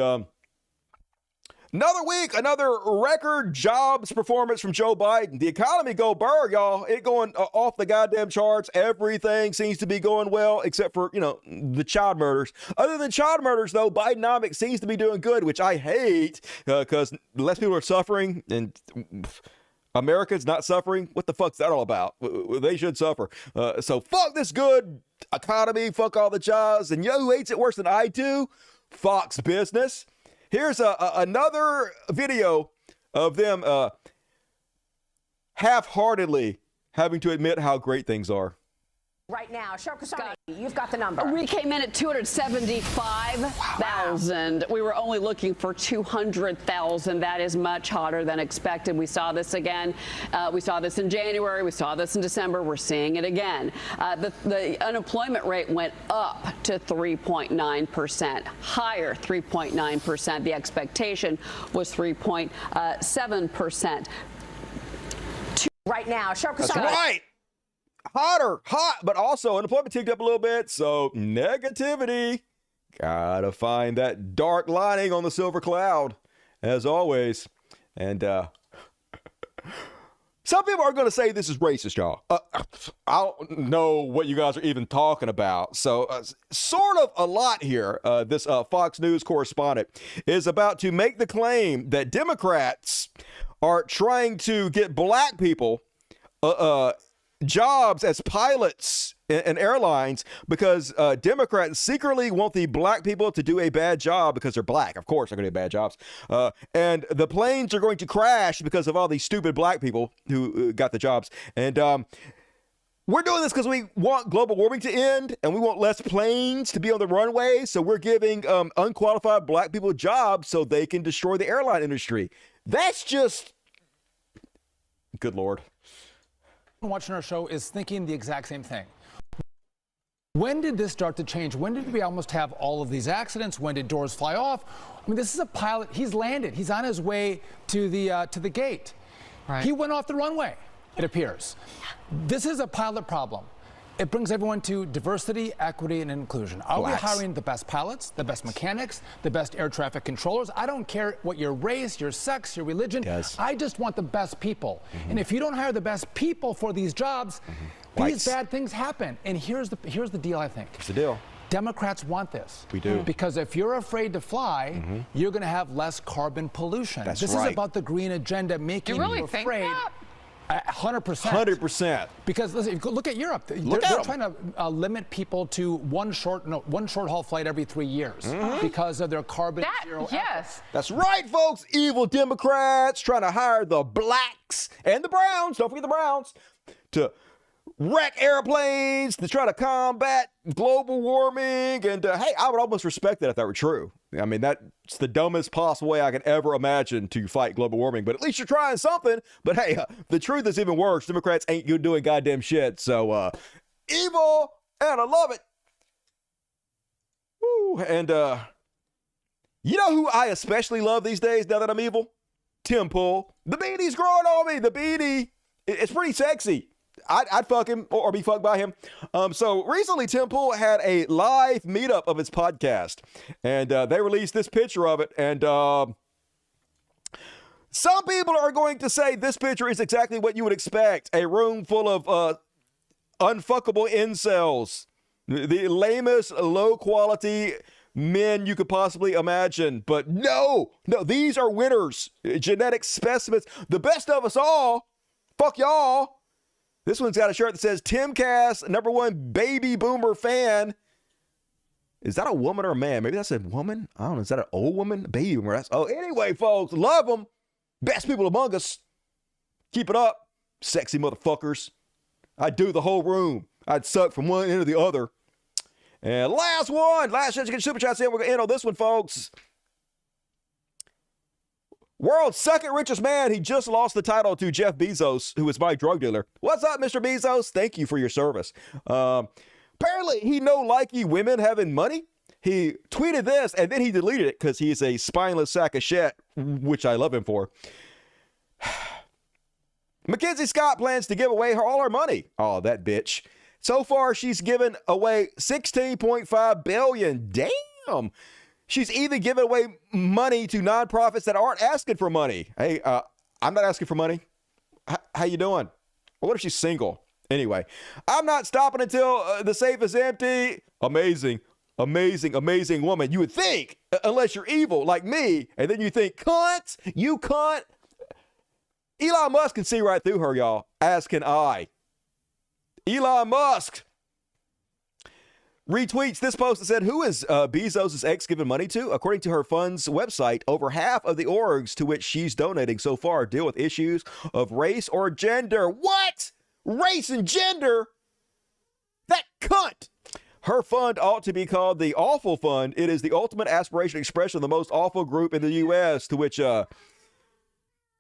another week, another record jobs performance from Joe Biden. The economy go burr, y'all. It going off the goddamn charts. Everything seems to be going well, except for, the child murders. Other than child murders, though, Bidenomics seems to be doing good, which I hate because less people are suffering and America's not suffering. What the fuck's that all about? They should suffer. So fuck this good economy. Fuck all the jobs. And you know who hates it worse than I do? Fox Business. Here's another video of them half-heartedly having to admit how great things are. Right now, Scott, you've got the number. We came in at 275,000. Wow. We were only looking for 200,000. That is much hotter than expected. We saw this again. We saw this in January. We saw this in December. We're seeing it again. The unemployment rate went up to 3.9%, higher 3.9%. The expectation was 3.7%. Right now, That's right. Hot, but also unemployment ticked up a little bit. So negativity. Gotta find that dark lining on the silver cloud, as always. And some people are going to say this is racist, y'all. I don't know what you guys are even talking about. So sort of a lot here. This Fox News correspondent is about to make the claim that Democrats are trying to get black people jobs as pilots in airlines because Democrats secretly want the black people to do a bad job because they're black. Of course, they're going to do bad jobs. And the planes are going to crash because of all these stupid black people who got the jobs. And we're doing this because we want global warming to end and we want less planes to be on the runway. So we're giving unqualified black people jobs so they can destroy the airline industry. That's just... Good Lord. Watching our show is thinking the exact same thing. When did this start to change? When did we almost have all of these accidents? When did doors fly off? I mean, this is a pilot. He's landed. He's on his way to the gate. Right. He went off the runway, it appears. This is a pilot problem. It brings everyone to diversity, equity, and inclusion. Are we hiring the best pilots, the best mechanics, the best air traffic controllers? I don't care what your race, your sex, your religion. Yes. I just want the best people. Mm-hmm. And if you don't hire the best people for these jobs, these bad things happen. And here's the deal, I think. Here's the deal. Democrats want this. We do. Because if you're afraid to fly, you're going to have less carbon pollution. That's this is about the green agenda making you afraid. 100%. 100%. Because listen, if you look at Europe. They're trying to limit people to one short haul flight every 3 years because of their carbon zero. Yes. That's right, folks. Evil Democrats trying to hire the blacks and the browns. Don't forget the browns to wreck airplanes to try to combat global warming. And hey, I would almost respect that if that were true. I mean, that's the dumbest possible way I can ever imagine to fight global warming. But at least you're trying something. But hey, the truth is even worse. Democrats ain't doing goddamn shit. So evil, and I love it. Woo. And you know who I especially love these days now that I'm evil? Tim Pool. The beanie's growing on me. The beanie. It's pretty sexy. I'd fuck him or be fucked by him. So recently, Tim Pool had a live meetup of his podcast, and they released this picture of it. And Some people are going to say this picture is exactly what you would expect. A room full of unfuckable incels. The lamest, low-quality men you could possibly imagine. But no, these are winners. Genetic specimens. The best of us all. Fuck y'all. This one's got a shirt that says, Timcast, #1 baby boomer fan. Is that a woman or a man? Maybe that's a woman. I don't know. Is that an old woman? Baby boomer. Anyway, folks, love them. Best people among us. Keep it up, sexy motherfuckers. I'd do the whole room. I'd suck from one end to the other. And last one. Last chance to get super chats in. We're going to end on this one, folks. World's second richest man. He just lost the title to Jeff Bezos, who is my drug dealer. What's up, Mr. Bezos? Thank you for your service. Apparently, he no likey women having money. He tweeted this, and then he deleted it because he's a spineless sack of shit, which I love him for. Mackenzie Scott plans to give away all her money. Oh, that bitch. So far, she's given away $16.5 billion. Damn. She's even given away money to nonprofits that aren't asking for money. Hey, I'm not asking for money. How you doing? Well, what if she's single? Anyway, I'm not stopping until the safe is empty. Amazing, amazing, amazing woman. You would think, unless you're evil like me, and then you think, cunt, you cunt. Elon Musk can see right through her, y'all, as can I. Elon Musk retweets this post that said, who is Bezos' ex giving money to? According to her fund's website, over half of the orgs to which she's donating so far deal with issues of race or gender. What? Race and gender? That cunt. Her fund ought to be called the Awful Fund. It is the ultimate aspiration expression of the most awful group in the U.S., to which Elon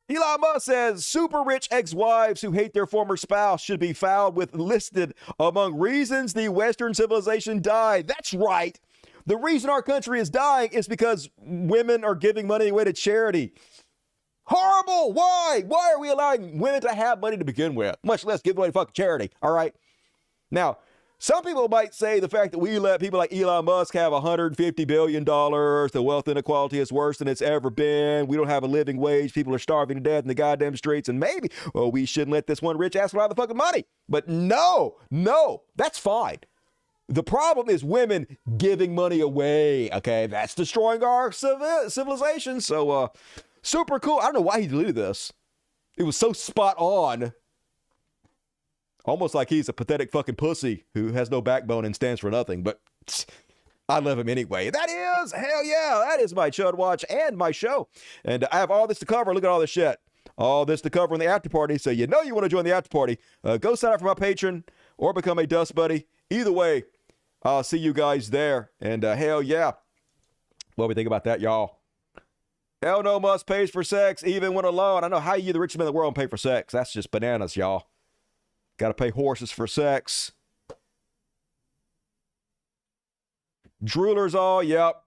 Musk says super rich ex-wives who hate their former spouse should be filed with listed among reasons the Western civilization died. That's right. The reason our country is dying is because women are giving money away to charity. Horrible. Why? Why are we allowing women to have money to begin with? Much less give away to fucking charity. All right. Now, some people might say the fact that we let people like Elon Musk have $150 billion, the wealth inequality is worse than it's ever been. We don't have a living wage. People are starving to death in the goddamn streets. And maybe, well, we shouldn't let this one rich ass have the fucking money. But no, that's fine. The problem is women giving money away. Okay, that's destroying our civilization. So, super cool. I don't know why he deleted this. It was so spot on. Almost like he's a pathetic fucking pussy who has no backbone and stands for nothing. But I love him anyway. That is, hell yeah, that is my Chud Watch and my show. And I have all this to cover. Look at all this shit. All this to cover in the after party. So you know you want to join the after party. Go sign up for my Patreon or become a Dust Buddy. Either way, I'll see you guys there. And hell yeah. What do we think about that, y'all? Hell no, Musk pays for sex even when alone. I know how you, the richest man in the world, pay for sex. That's just bananas, y'all. Got to pay horses for sex. Droolers all, yep.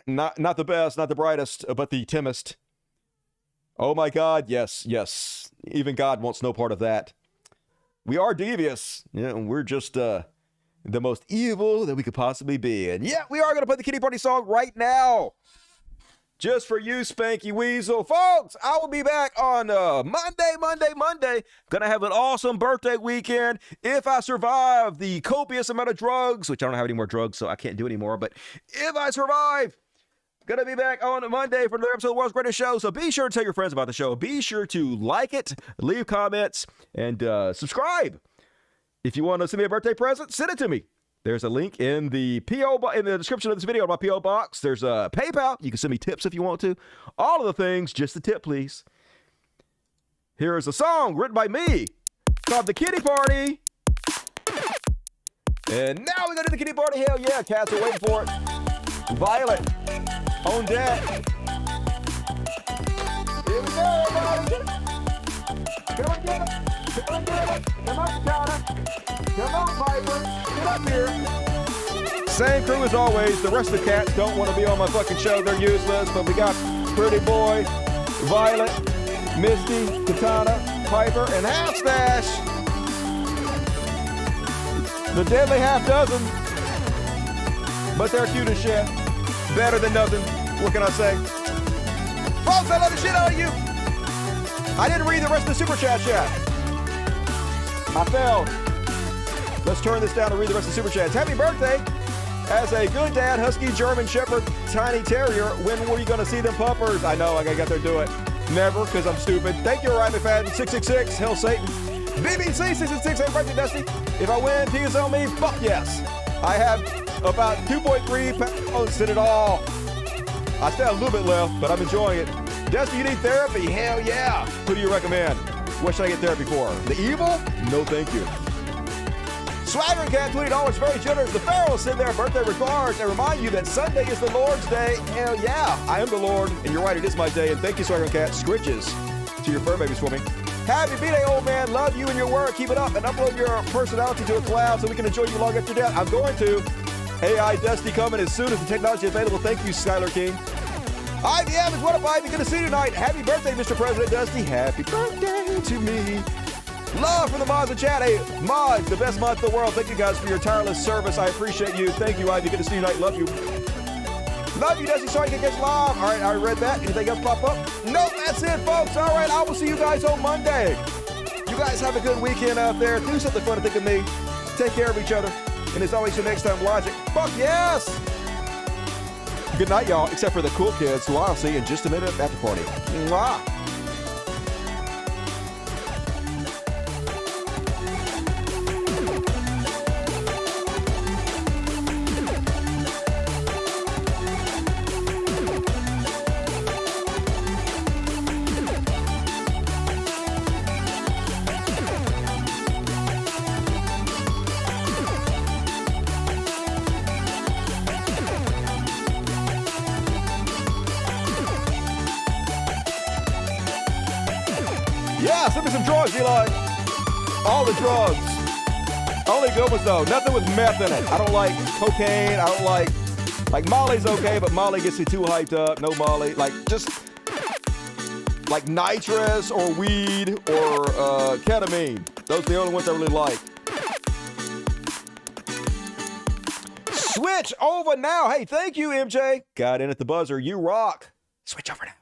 Not the best, not the brightest, but the timmest. Oh my God, yes. Even God wants no part of that. We are devious. Yeah, and we're just the most evil that we could possibly be. And yeah, we are going to play the Kitty Party song right now. Just for you, Spanky Weasel. Folks, I will be back on Monday. Gonna have an awesome birthday weekend. If I survive the copious amount of drugs, which I don't have any more drugs, so I can't do anymore, but if I survive, gonna be back on Monday for another episode of the World's Greatest Show. So be sure to tell your friends about the show. Be sure to like it, leave comments, and subscribe. If you want to send me a birthday present, send it to me. There's a link in the in the description of this video on my P.O. box. There's a PayPal. You can send me tips if you want to. All of the things, just the tip, please. Here's a song written by me called The Kitty Party. And now we go to the Kitty Party. Hell yeah, cats are waiting for it. Violet, on deck. Here we go, everybody. Come on, get it. Come on, get it. Come on, Connor. Come on, Piper. Get up here. Same crew as always. The rest of the cats don't want to be on my fucking show. They're useless. But we got Pretty Boy, Violet, Misty, Katana, Piper, and Half Stash. The deadly half dozen. But they're cute as shit. Better than nothing. What can I say? Folks, I love the shit out of you. I didn't read the rest of the super chat yet. I failed. Let's turn this down and read the rest of the super chats. Happy birthday. As a good dad, husky, German shepherd, tiny terrier, when were you going to see them puppers? I know, I got to get there and do it. Never, because I'm stupid. Thank you, Ryan McFadden, 666, Hell Satan. BBC 666, happy birthday, Dusty. If I win, peace on me, fuck yes. I have about 2.3 pounds in it all. I still have a little bit left, but I'm enjoying it. Dusty, you need therapy? Hell yeah. Who do you recommend? What should I get therapy for? The evil? No, thank you. Swagger Cat, $20, very generous. The Pharaoh send their birthday regards and remind you that Sunday is the Lord's Day. Hell yeah, I am the Lord, and you're right, it is my day. And thank you, Swagger Cat. Scritches to your fur babies for me. Happy B-Day, old man. Love you and your work. Keep it up and upload your personality to a cloud so we can enjoy you long after death. I'm going to. AI Dusty coming as soon as the technology is available. Thank you, Skylar King. IBM is what up, Ivy? Good to see you tonight. Happy birthday, Mr. President Dusty. Happy birthday to me. Love for the mods in chat. Hey, mods, the best mods in the world. Thank you guys for your tireless service. I appreciate you. Thank you, Ivy. Good to see you tonight. Love you. Love you, Dusty. Sorry I didn't catch live. All right, I read that. Anything else pop up? Nope, that's it, folks. All right, I will see you guys on Monday. You guys have a good weekend out there. Do something fun to think of me. Take care of each other. And as always, till next time, Logic. Fuck yes! Good night, y'all, except for the cool kids who I'll see in just a minute at the party. Mwah! Yeah, send me some drugs, Eli. All the drugs. Only good ones, though. Nothing with meth in it. I don't like cocaine. I don't like Molly's okay, but Molly gets me too hyped up. No Molly. Just like nitrous or weed or ketamine. Those are the only ones I really like. Switch over now. Hey, thank you, MJ. Got in at the buzzer. You rock. Switch over now.